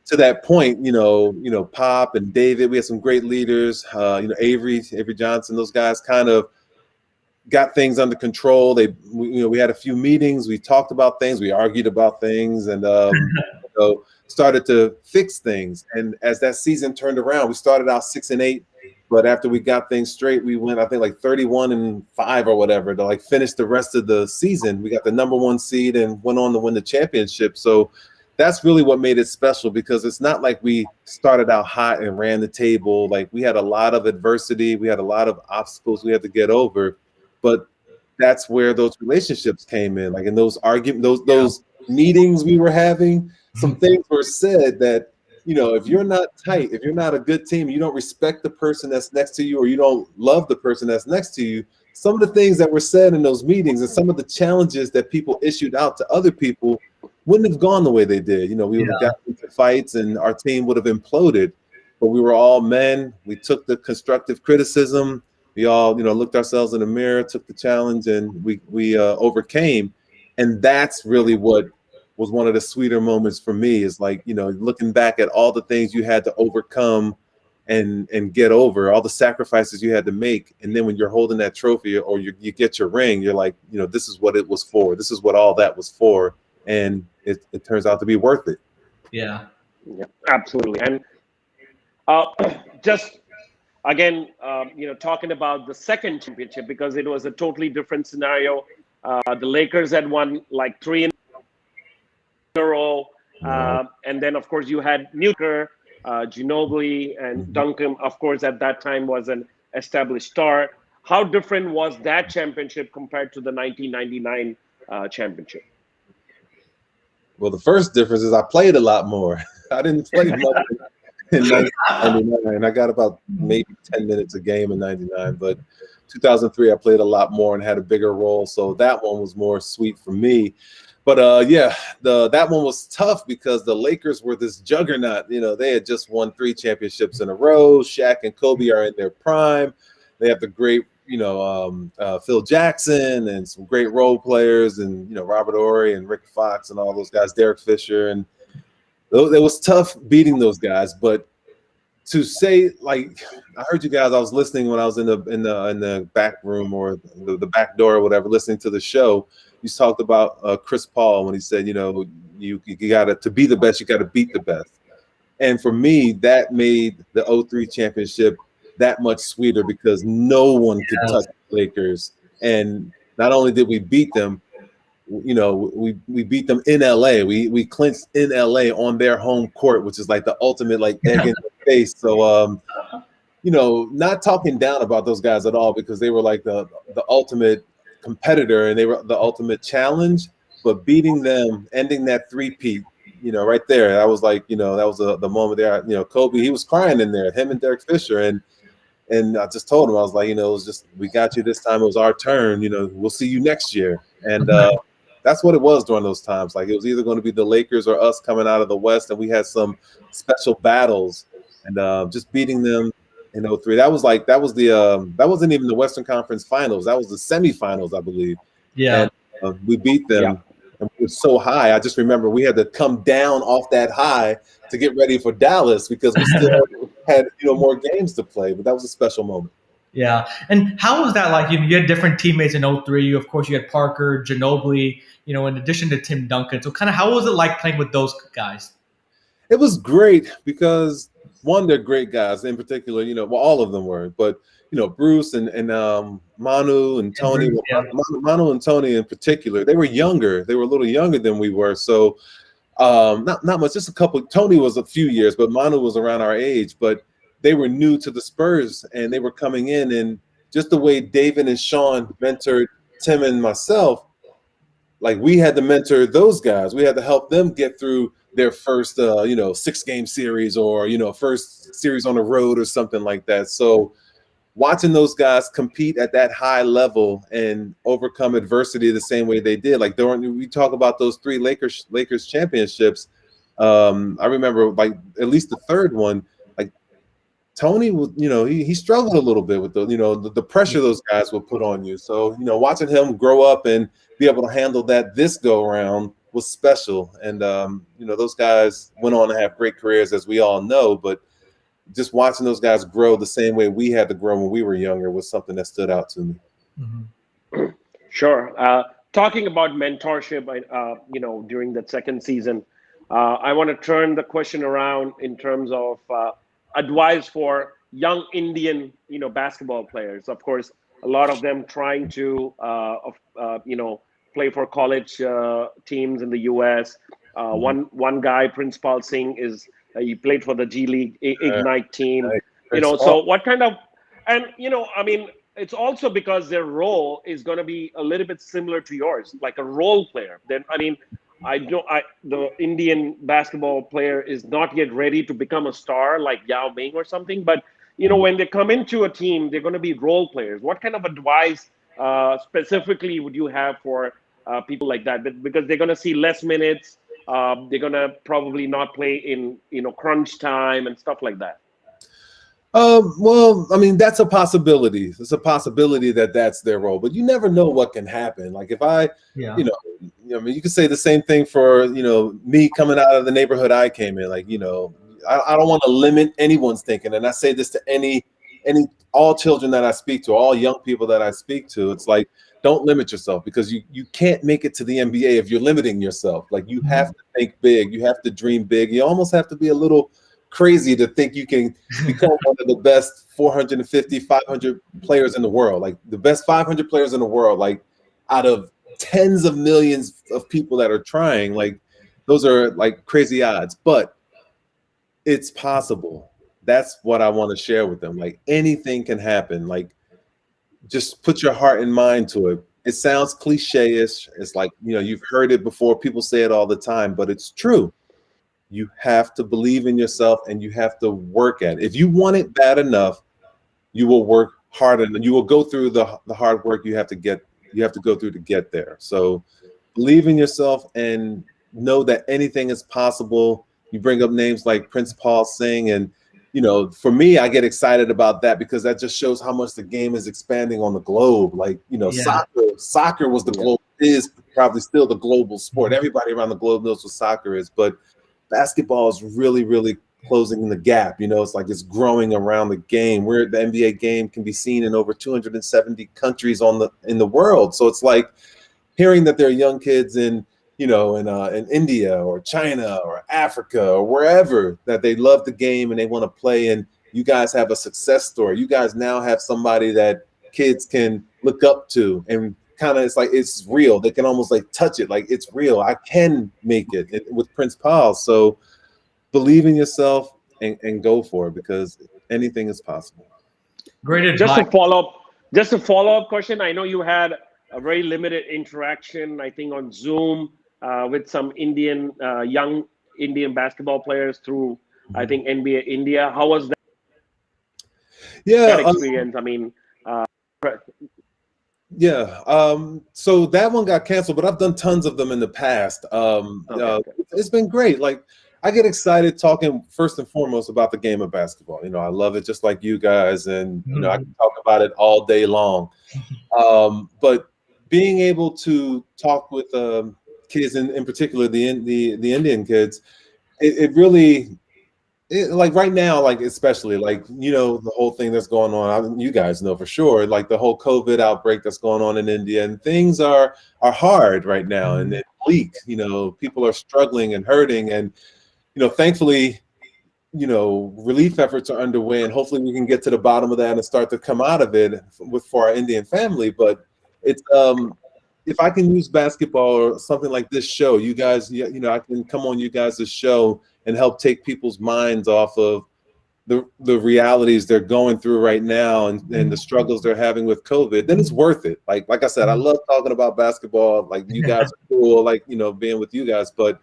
S3: to that point, Pop and David, we had some great leaders. Avery Johnson, those guys kind of got things under control. We had a few meetings. We talked about things. We argued about things, and started to fix things. And as that season turned around, we started out 6-8. But after we got things straight, we went, I think, like 31-5 or whatever to like finish the rest of the season. We got the number 1 seed and went on to win the championship. So that's really what made it special because it's not like we started out hot and ran the table. Like we had a lot of adversity. We had a lot of obstacles we had to get over. But that's where those relationships came in. Like in those arguments, those meetings we were having, some things were said that, if you're not tight, if you're not a good team, you don't respect the person that's next to you, or you don't love the person that's next to you, some of the things that were said in those meetings and some of the challenges that people issued out to other people wouldn't have gone the way they did. We would have gotten into fights and our team would have imploded, but we were all men. We took the constructive criticism. We all, looked ourselves in the mirror, took the challenge, and we overcame. And that's really what was one of the sweeter moments for me is like, looking back at all the things you had to overcome and get over, all the sacrifices you had to make. And then when you're holding that trophy or you get your ring, you're like, this is what it was for. This is what all that was for. And it turns out to be worth it.
S2: Yeah, absolutely. And just again, talking about the second championship, because it was a totally different scenario. The Lakers had won like 3 in a row. And then, of course, you had Newker, Ginobili, and Duncan, of course, at that time was an established star. How different was that championship compared to the 1999 championship?
S3: Well, the first difference is I played a lot more. I didn't play much in 1999. I got about maybe 10 minutes a game in 99. But 2003, I played a lot more and had a bigger role. So that one was more sweet for me. But that one was tough because the Lakers were this juggernaut. They had just won 3 championships in a row. Shaq and Kobe are in their prime. They have the great, Phil Jackson and some great role players, and Robert Horry and Rick Fox and all those guys, Derek Fisher, and it was tough beating those guys. But to say, like, I heard you guys. I was listening when I was in the back room or the back door or whatever, listening to the show. You talked about Chris Paul when he said, you got to be the best, you got to beat the best. And for me, that made the '03 championship that much sweeter because no one could touch the Lakers. And not only did we beat them, we beat them in LA. We clinched in LA on their home court, which is like the ultimate like egg in the face. So not talking down about those guys at all because they were like the ultimate competitor and they were the ultimate challenge, but beating them, ending that three-peat, right there. That was like, that was the moment there. Kobe, he was crying in there, him and Derek Fisher. And I just told him, I was like, it was just, we got you this time. It was our turn. We'll see you next year. And that's what it was during those times. Like, it was either going to be the Lakers or us coming out of the West. And we had some special battles and just beating them in '03. That was that wasn't even the Western Conference Finals. That was the semifinals, I believe.
S1: Yeah.
S3: And we beat them. Yeah. And we were so high. I just remember we had to come down off that high to get ready for Dallas because we still had more games to play. But that was a special moment.
S1: Yeah. And how was that like? You had different teammates in '03. Of course, you had Parker, Ginobili, in addition to Tim Duncan. So kind of how was it like playing with those guys?
S3: It was great because, one, they're great guys. In particular, all of them were. But, Bruce and Manu and Tony.
S1: Bruce, yeah.
S3: Manu and Tony in particular, they were younger. They were a little younger than we were. So not much, just a couple. Tony was a few years, but Manu was around our age. But they were new to the Spurs, and they were coming in. And just the way David and Sean mentored Tim and myself, like we had to mentor those guys. We had to help them get through their first, 6-game series or, first series on the road or something like that. So watching those guys compete at that high level and overcome adversity the same way they did. Like we talk about those 3 Lakers championships. I remember like at least the third one, like Tony was, he struggled a little bit with the pressure those guys would put on you. So, watching him grow up and be able to handle that this go around was special. And, those guys went on to have great careers, as we all know, but just watching those guys grow the same way we had to grow when we were younger was something that stood out to me.
S2: Mm-hmm. Sure. Talking about mentorship, during that second season, I want to turn the question around in terms of advice for young Indian, basketball players. Of course, a lot of them trying to, play for college teams in the U.S. One guy, Princepal Singh, he played for the G League Ignite team. So what kind of, and it's also because their role is going to be a little bit similar to yours, like a role player. Then the Indian basketball player is not yet ready to become a star like Yao Ming or something, but when they come into a team, they're going to be role players. What kind of advice specifically would you have for people like that? Because they're going to see less minutes. They're going to probably not play in, crunch time and stuff like that.
S3: Well, that's a possibility. It's a possibility that that's their role, but you never know what can happen. Like if you could say the same thing for, me coming out of the neighborhood I came in. Like, I don't want to limit anyone's thinking. And I say this to all children that I speak to, all young people that I speak to. It's like, don't limit yourself because you can't make it to the NBA if you're limiting yourself. Like you have to think big. You have to dream big. You almost have to be a little crazy to think you can become one of the best 450, 500 players in the world. Like the best 500 players in the world, like out of tens of millions of people that are trying, like those are like crazy odds, but it's possible. That's what I want to share with them. Like anything can happen. Like just put your heart and mind to it. It sounds cliche-ish. It's like, you've heard it before. People say it all the time, but it's true. You have to believe in yourself and you have to work at it. If you want it bad enough, you will work hard and you will go through the hard work you have to go through to get there. So believe in yourself and know that anything is possible. You bring up names like Princepal Singh and for me, I get excited about that because that just shows how much the game is expanding on the globe. Like, soccer was is probably still the global sport. Everybody around the globe knows what soccer is, but basketball is really, really closing the gap. It's like it's growing around the game. Where the NBA game can be seen in over 270 countries in the world. So it's like hearing that there are young kids in India or China or Africa or wherever that they love the game and they want to play. And you guys have a success story. You guys now have somebody that kids can look up to, and kind of it's like it's real. They can almost like touch it, like it's real. I can make it with Prince Paul. So believe in yourself and go for it, because anything is possible.
S1: Great advice.
S2: Just a follow-up question. I know you had a very limited interaction, I think, on Zoom with some young Indian basketball players through, I think, NBA India. How was that experience?
S3: So that one got canceled, but I've done tons of them in the past. It's been great. Like, I get excited talking first and foremost about the game of basketball. I love it just like you guys, and I can talk about it all day long. But being able to talk with kids, in particular the Indian kids, it really, like right now, like especially like the whole thing that's going on. You guys know for sure, like the whole COVID outbreak that's going on in India, and things are hard right now, and it's bleak. People are struggling and hurting, and thankfully, relief efforts are underway, and hopefully we can get to the bottom of that and start to come out of it for our Indian family. But it's if I can use basketball or something like this show, you guys, I can come on you guys' show and help take people's minds off of the realities they're going through right now and the struggles they're having with COVID, then it's worth it. Like I said, I love talking about basketball. Like, you guys are cool, like, being with you guys. But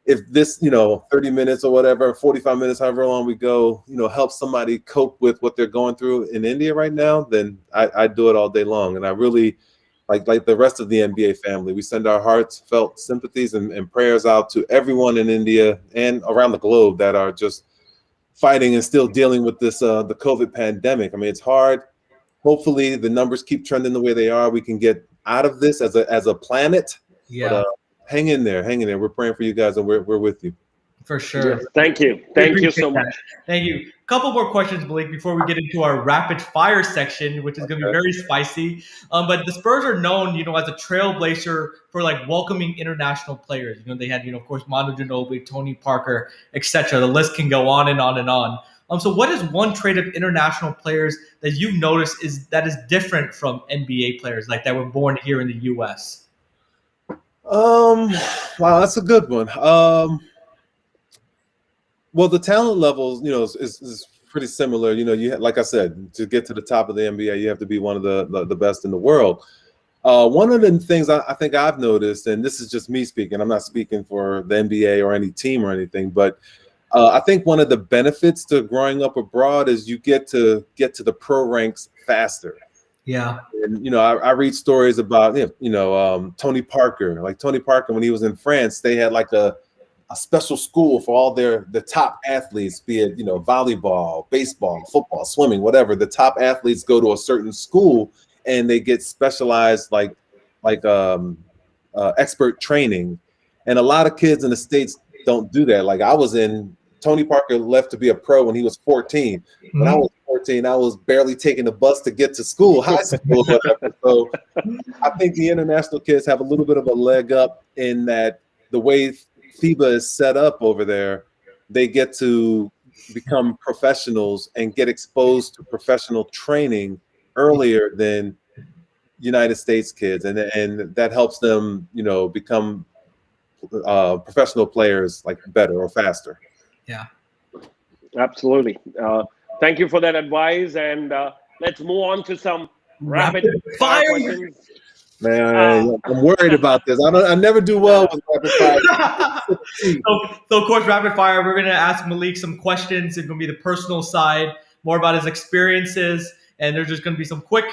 S3: if this, 30 minutes or whatever, 45 minutes, however long we go, help somebody cope with what they're going through in India right now, then I do it all day long. And I really, like the rest of the NBA family, we send our heartfelt sympathies and prayers out to everyone in India and around the globe that are just fighting and still dealing with this, the COVID pandemic. I mean, it's hard. Hopefully the numbers keep trending the way they are. We can get out of this as a planet.
S1: Yeah.
S3: But, hang in there. We're praying for you guys, and we're with you.
S1: For sure.
S2: Yes, thank you so much.
S1: Thank you. Couple more questions, Malik, before we get into our rapid fire section, which is going to be very spicy. But the Spurs are known, as a trailblazer for like welcoming international players. They had, of course, Manu Ginobili, Tony Parker, etc. The list can go on and on and on. So what is one trait of international players that you've noticed that is different from NBA players, like that were born here in the U.S.?
S3: Wow, that's a good one. Well, the talent levels, is pretty similar. Like I said, to get to the top of the NBA, you have to be one of the best in the world. One of the things I think I've noticed, and this is just me speaking, I'm not speaking for the NBA or any team or anything, but I think one of the benefits to growing up abroad is you get to the pro ranks faster.
S1: Yeah.
S3: And, I read stories about, Tony Parker. Like Tony Parker, when he was in France, they had like a special school for all the top athletes, be it, volleyball, baseball, football, swimming, whatever. The top athletes go to a certain school and they get specialized expert training. And a lot of kids in the States don't do that. Like Tony Parker left to be a pro when he was 14. When I was 14, I was barely taking the bus to get to school, high school, whatever. So I think the international kids have a little bit of a leg up in that the way FIBA is set up over there, they get to become professionals and get exposed to professional training earlier than United States kids. And that helps them, become professional players like better or faster.
S1: Yeah,
S2: absolutely. Thank you for that advice, and let's move on to some rapid fire questions.
S3: Man, I'm worried about this. I never do well with rapid fire.
S1: So of course, rapid fire, we're going to ask Malik some questions. It's going to be the personal side, more about his experiences, and there's just going to be some quick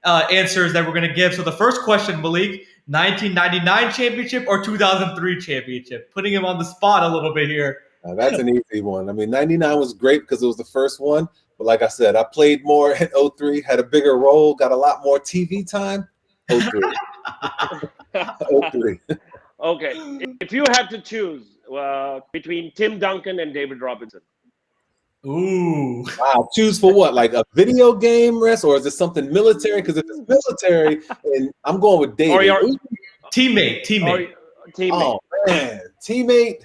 S1: answers that we're going to give. So the first question, Malik, 1999 championship or 2003 championship? Putting him on the spot a little bit here.
S3: That's an easy one. I mean, 99 was great because it was the first one. But like I said, I played more in 03, had a bigger role, got a lot more TV time. 03. 03.
S2: Okay. If you had to choose between Tim Duncan and David Robinson.
S1: Ooh.
S3: Wow, choose for what? Like a video game rest, or is it something military? Because if it's military, and I'm going with
S2: Or
S3: David.
S2: your
S1: Teammate.
S2: teammate.
S3: Oh man, teammate.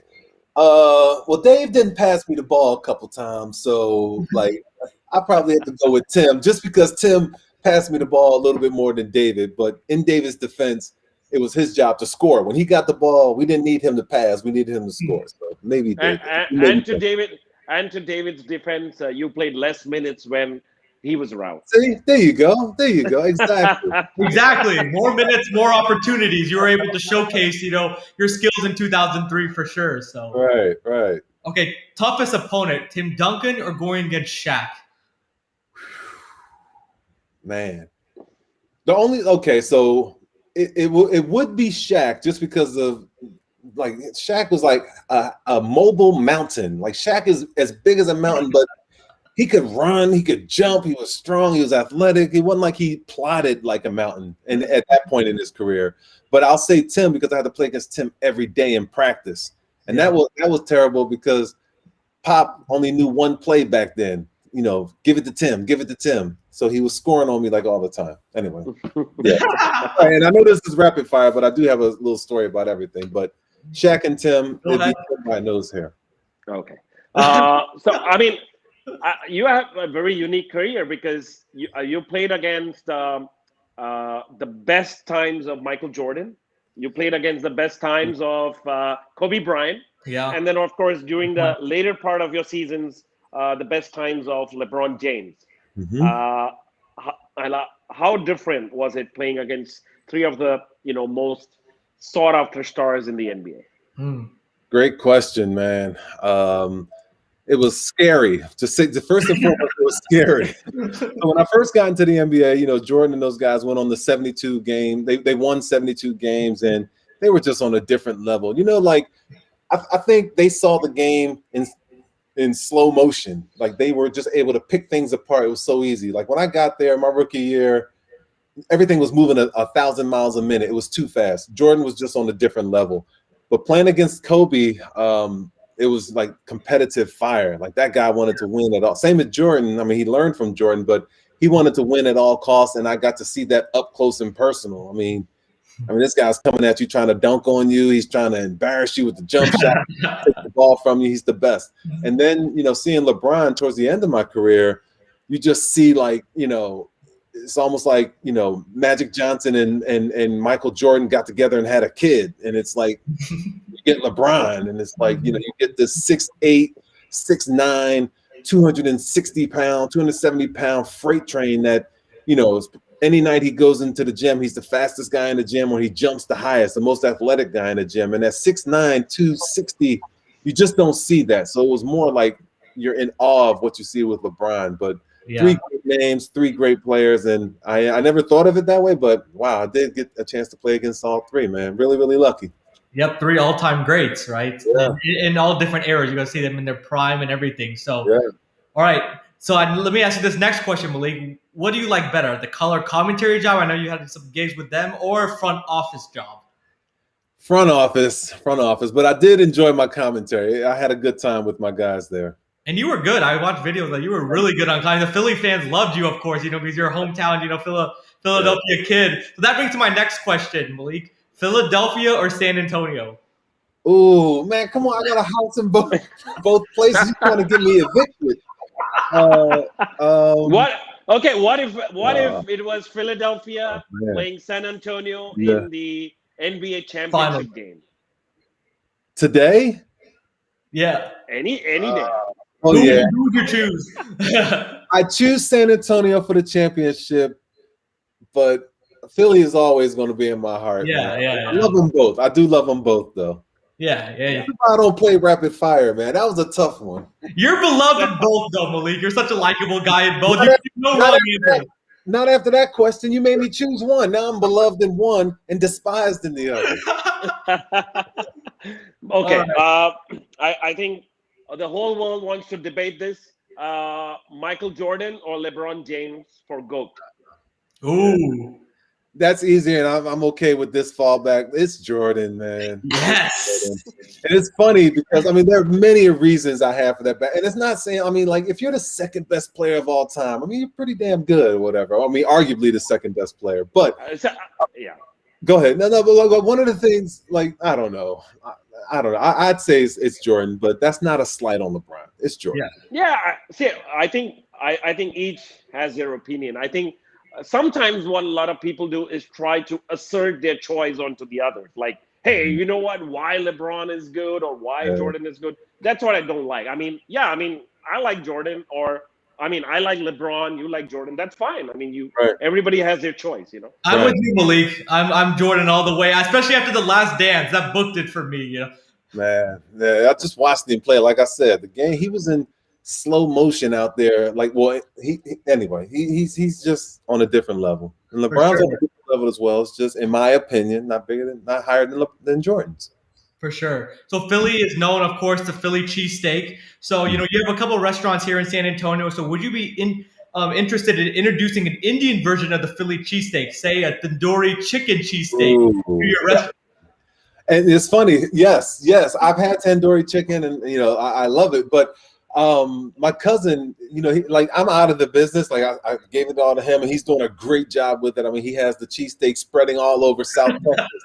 S3: Well, Dave didn't pass me the ball a couple times, so like I probably have to go with Tim, just because Tim passed me the ball a little bit more than David. But in David's defense, it was his job to score. When he got the ball, we didn't need him to pass; we needed him to score. So maybe
S2: And,
S3: David.
S2: and,
S3: Maybe
S2: and to David, and to David's defense, you played less minutes when he was around.
S3: See, there you go. There you go. Exactly.
S1: Exactly. More minutes, more opportunities. You were able to showcase, your skills in 2003 for sure. So,
S3: Right, right.
S1: okay, toughest opponent, Tim Duncan or going against Shaq?
S3: Man. So it would be Shaq just because of like Shaq was like a mobile mountain. Like Shaq is as big as a mountain, but he could run, he could jump, he was strong, he was athletic. It wasn't like he plodded like a mountain and at that point in his career. But I'll say Tim because I had to play against Tim every day in practice. And that was terrible because Pop only knew one play back then. Give it to Tim, give it to Tim. So he was scoring on me like all the time. Anyway, yeah. And I know this is rapid fire, but I do have a little story about everything. But Shaq and Tim, it'd be my nose here.
S2: Okay. So I mean, you have a very unique career because you played against the best times of Michael Jordan. You played against the best times of Kobe Bryant.
S1: Yeah.
S2: And then, of course, during the later part of your seasons, the best times of LeBron James.
S3: Mm-hmm.
S2: How different was it playing against three of the most sought after stars in the NBA?
S3: Great question, man. It was scary to say. First and foremost, it was scary. So when I first got into the NBA, Jordan and those guys went on the 72 game. They won 72 games, and they were just on a different level. Like I think they saw the game in slow motion. Like they were just able to pick things apart. It was so easy. Like when I got there, my rookie year, everything was moving 1,000 miles a minute. It was too fast. Jordan was just on a different level. But playing against Kobe, it was like competitive fire. Like that guy wanted to win at all. Same with Jordan. I mean, he learned from Jordan, but he wanted to win at all costs. And I got to see that up close and personal. I mean, this guy's coming at you, trying to dunk on you. He's trying to embarrass you with the jump shot, take the ball from you. He's the best. And then, seeing LeBron towards the end of my career, you just see like, it's almost like, Magic Johnson and Michael Jordan got together and had a kid. And it's like, you get LeBron and it's like, you get this 6'8", 6'9", 260-pound, 270-pound freight train that, any night he goes into the gym, he's the fastest guy in the gym, or he jumps the highest, the most athletic guy in the gym. And at 6'9", 260, you just don't see that. So it was more like you're in awe of what you see with LeBron. But three great names, three great players, and I never thought of it that way. But wow, I did get a chance to play against all three, man. Really, really lucky.
S1: Yep, three all-time greats, right?
S3: Yeah.
S1: In all different eras, you're gonna see them in their prime and everything. So,
S3: yeah.
S1: All right. So let me ask you this next question, Malik. What do you like better, the color commentary job? I know you had some gigs with them, or front office job.
S3: Front office. But I did enjoy my commentary. I had a good time with my guys there.
S1: And you were good. I watched videos that you were really good on commentary. The Philly fans loved you, of course, because you're a hometown, Philadelphia kid. So that brings to my next question, Malik. Philadelphia or San Antonio?
S3: Oh man, come on! I got a house in both places. You want to get me evicted?
S2: What? Okay. What if it was Philadelphia playing San Antonio in the NBA championship game
S3: today?
S2: Yeah. Any day.
S1: Who would you choose?
S3: I choose San Antonio for the championship, but Philly is always going to be in my heart. I love them both. I do love them both, though.
S1: Yeah.
S3: I don't play rapid fire, man. That was a tough one.
S1: You're beloved in both, though, Malik. You're such a likable guy in both.
S3: Not after that question. You made me choose one. Now I'm beloved in one and despised in the other.
S2: Okay. Right. I think the whole world wants to debate this. Michael Jordan or LeBron James for GOAT?
S1: Ooh.
S3: That's easier, and I'm okay with this fallback. It's Jordan, man.
S1: Yes.
S3: And it's funny because I mean there are many reasons I have for that back, and it's not saying I mean like if you're the second best player of all time, I mean you're pretty damn good or whatever. I mean arguably the second best player, but
S2: Yeah.
S3: go ahead. No, but like, one of the things like I don't know. I don't know. I'd say it's Jordan, but that's not a slight on LeBron. It's Jordan.
S2: Yeah. See, I think each has their opinion. I think sometimes what a lot of people do is try to assert their choice onto the others. Like, hey, you know what? Why LeBron is good or why Jordan is good? That's what I don't like. I mean, I like Jordan, or I mean, I like LeBron. You like Jordan. That's fine. I mean, everybody has their choice. You know.
S1: I'm with you, Malik. I'm Jordan all the way, especially after the Last Dance. That booked it for me. You know.
S3: Man, yeah, I just watched him play. Like I said, the game he was in slow motion out there. Like, well, he's just on a different level, and LeBron's on a different level as well. It's just, in my opinion, not higher than Jordan's.
S1: For sure. So Philly is known, of course, the Philly cheesesteak. So you have a couple of restaurants here in San Antonio. So would you be interested in introducing an Indian version of the Philly cheesesteak, say a tandoori chicken cheesesteak, to your restaurant?
S3: And it's funny, yes, I've had tandoori chicken, and I love it. But my cousin, I'm out of the business. Like I gave it all to him, and he's doing a great job with it. I mean, he has the cheesesteak spreading all over South Texas.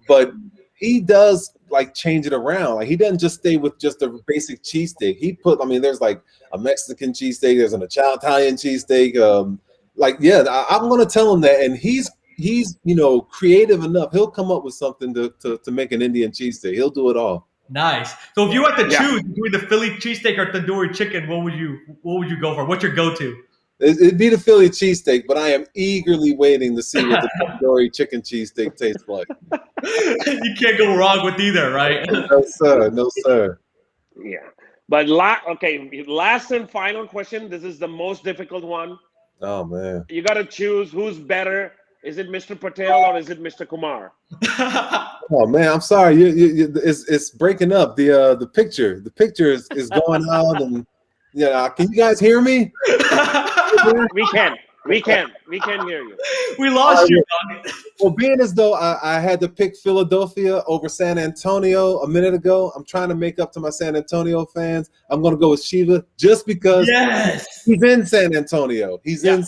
S3: But he does like change it around. Like he doesn't just stay with just a basic cheesesteak. There's like a Mexican cheesesteak, there's an Italian cheesesteak. I'm gonna tell him that, and he's creative enough. He'll come up with something to make an Indian cheesesteak. He'll do it all.
S1: Nice. So if you had to choose between the Philly cheesesteak or tandoori chicken, what would you go for? What's your go-to?
S3: It'd be the Philly cheesesteak, but I am eagerly waiting to see what the tandoori chicken cheesesteak tastes like.
S1: You can't go wrong with either, right?
S3: No, sir.
S2: Yeah. But last and final question. This is the most difficult one.
S3: Oh, man.
S2: You got to choose who's better. Is it Mr. Patel or is it Mr. Kumar?
S3: Oh man, I'm sorry. It's breaking up. The picture is going out, and can you guys hear me?
S2: We can hear you.
S1: We lost you.
S3: Well, being as though I had to pick Philadelphia over San Antonio a minute ago, I'm trying to make up to my San Antonio fans. I'm going to go with Shiva just because he's in San Antonio.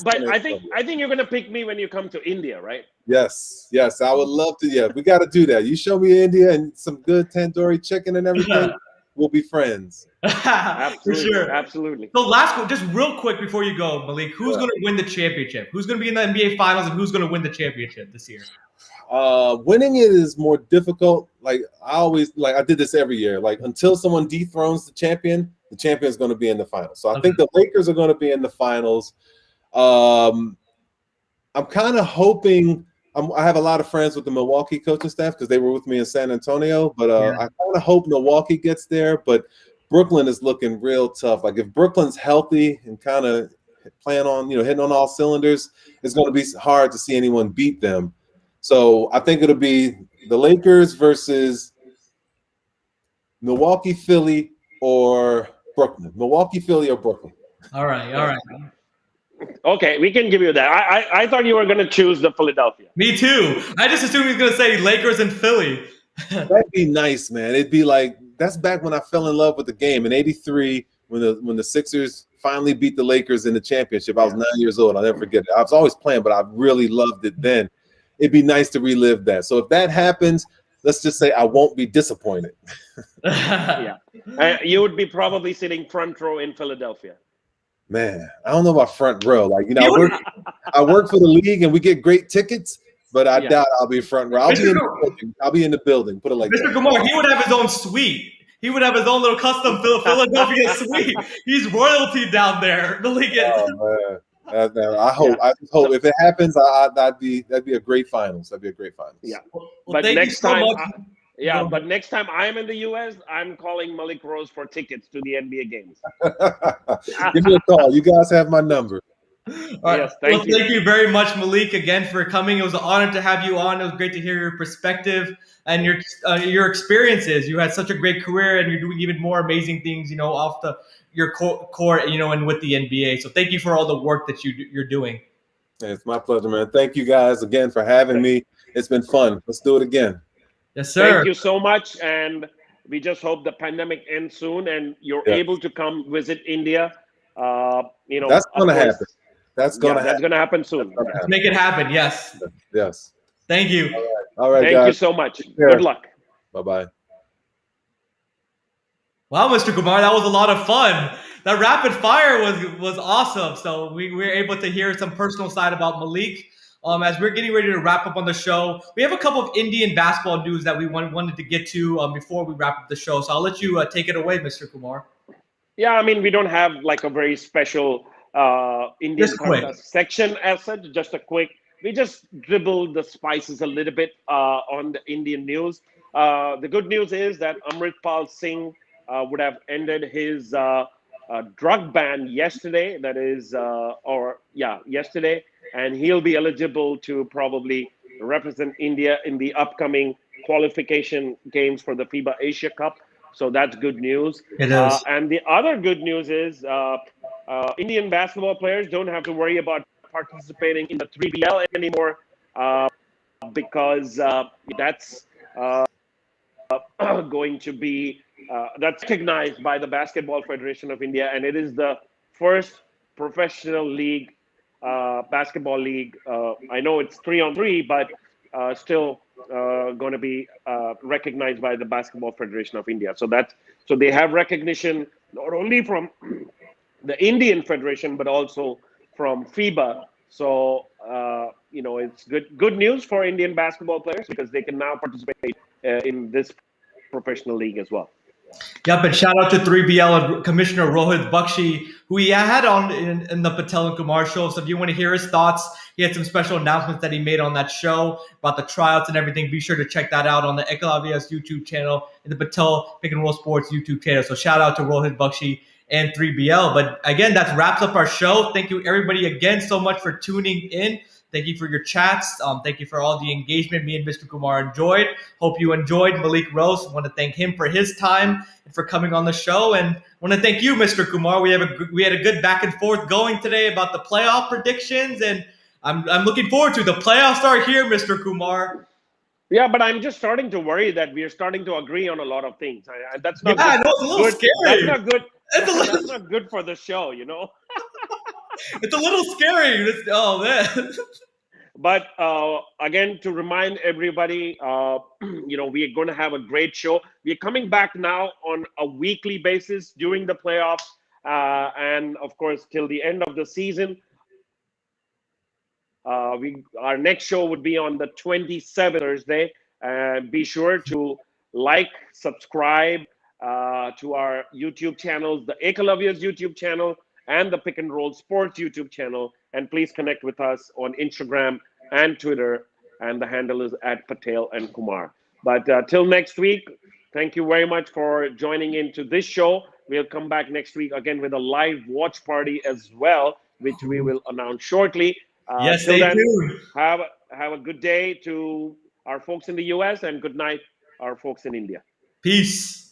S2: But I think you're going to pick me when you come to India, right?
S3: Yes, I would love to. Yeah, we got to do that. You show me India and some good tandoori chicken and everything. We'll be friends.
S2: Absolutely,
S1: for sure.
S2: Absolutely.
S1: So last one, just real quick before you go, Malik, who's going to win the championship? Who's going to be in the NBA Finals, and who's going to win the championship this year?
S3: Winning it is more difficult. Like I did this every year. Like until someone dethrones the champion is going to be in the finals. So I think the Lakers are going to be in the finals. I'm kind of hoping. I have a lot of friends with the Milwaukee coaching staff because they were with me in San Antonio. But I kind of hope Milwaukee gets there. But Brooklyn is looking real tough. Like if Brooklyn's healthy and kind of playing on, hitting on all cylinders, it's going to be hard to see anyone beat them. So I think it'll be the Lakers versus Milwaukee, Philly, or Brooklyn. Milwaukee, Philly, or Brooklyn.
S1: All right.
S2: Okay, we can give you that. I thought you were going to choose the Philadelphia.
S1: Me too. I just assumed he was going to say Lakers and Philly.
S3: That'd be nice, man. It'd be like that's back when I fell in love with the game in '83 when the Sixers finally beat the Lakers in the championship. I was 9 years old. I'll never forget it. I was always playing, but I really loved it then. It'd be nice to relive that. So if that happens, let's just say I won't be disappointed.
S2: You would be probably sitting front row in Philadelphia.
S3: Man, I don't know about front row. Like, I work for the league and we get great tickets, but I doubt I'll be front row. I'll be in the building. Put it like
S1: Mr. Kumar, he would have his own suite. He would have his own little custom Philadelphia suite. He's royalty down there.
S3: Oh, man. I hope if it happens, that'd be a great finals. That'd be a great finals.
S2: Yeah.
S1: Well,
S2: but next time, but next time I'm in the US, I'm calling Malik Rose for tickets to the NBA games.
S3: Give me a call. You guys have my number.
S1: All right.
S2: Yes, thank you.
S1: Thank you very much, Malik, again for coming. It was an honor to have you on. It was great to hear your perspective and your experiences. You had such a great career, and you're doing even more amazing things, off your court, and with the NBA. So thank you for all the work that you're doing.
S3: It's my pleasure, man. Thank you guys again for having me. It's been fun. Let's do it again.
S1: Yes, sir.
S2: Thank you so much, and we just hope the pandemic ends soon and you're
S3: Yeah.
S2: able to come visit India.
S3: That's
S2: Of
S3: gonna
S2: course,
S3: happen. That's
S2: yeah,
S3: gonna
S2: that's
S3: happen.
S2: going to happen soon.
S3: That's gonna
S1: Let's
S3: happen.
S1: make it happen. Yes.
S3: Yes.
S1: Thank you.
S3: All right,
S2: Thank you
S3: guys.
S2: so much.
S3: Take care.
S2: Good luck.
S3: Bye-bye.
S1: Wow, Mr. Kumar, that was a lot of fun. That rapid fire was awesome. So we were able to hear some personal side about Malik. As we're getting ready to wrap up on the show, we have a couple of Indian basketball news that we wanted to get to before we wrap up the show. So I'll let you take it away, Mr. Kumar.
S2: Yeah, I mean, we don't have like a very special Indian
S1: Just quick.
S2: section as such, just a quick. We just dribbled the spices a little bit on the Indian news. The good news is that Amritpal Singh would have ended his drug ban yesterday. That is, yesterday. And he'll be eligible to probably represent India in the upcoming qualification games for the FIBA Asia Cup. So that's good news.
S1: It is.
S2: And the other good news is Indian basketball players don't have to worry about participating in the 3BL anymore because that's going to be that's recognized by the Basketball Federation of India, and it is the first professional league, basketball league. I know it's 3-on-3, but still going to be recognized by the Basketball Federation of India. So they have recognition not only from the Indian Federation but also from FIBA. So it's good news for Indian basketball players because they can now participate in this professional league as well.
S1: Yep, and shout out to 3BL and Commissioner Rohit Bakshi, who he had on in the Patel and Kumar show. So if you want to hear his thoughts, he had some special announcements that he made on that show about the tryouts and everything. Be sure to check that out on the Ekalavia's YouTube channel and the Patel Pick and Roll Sports YouTube channel. So shout out to Rohit Bakshi and 3BL. But again, that wraps up our show. Thank you everybody again so much for tuning in. Thank you for your chats. Thank you for all the engagement me and Mr. Kumar enjoyed. Hope you enjoyed Malik Rose. Want to thank him for his time and for coming on the show. And want to thank you, Mr. Kumar. We had a good back and forth going today about the playoff predictions, and I'm looking forward to the playoffs are here, Mr. Kumar.
S2: Yeah, but I'm just starting to worry that we are starting to agree on a lot of things. That's not
S1: Yeah,
S2: good.
S1: I know, it's a little
S2: good.
S1: scary.
S2: That's not good.
S1: It's
S2: That's not good for the show,
S1: It's a little scary. Oh man.
S2: But again, to remind everybody, we are going to have a great show. We are coming back now on a weekly basis during the playoffs, and of course till the end of the season. Our next show would be on the 27th Thursday. Be sure to like, subscribe to our YouTube channels, the Ekalavia's YouTube channel and the Pick and Roll Sports YouTube channel. And please connect with us on Instagram and Twitter. And the handle is at Patel and Kumar. But till next week, thank you very much for joining into this show. We'll come back next week again with a live watch party as well, which we will announce shortly.
S1: Yes,
S2: Till
S1: stay
S2: then,
S1: tuned.
S2: have a good day to our folks in the US and good night, our folks in India.
S1: Peace.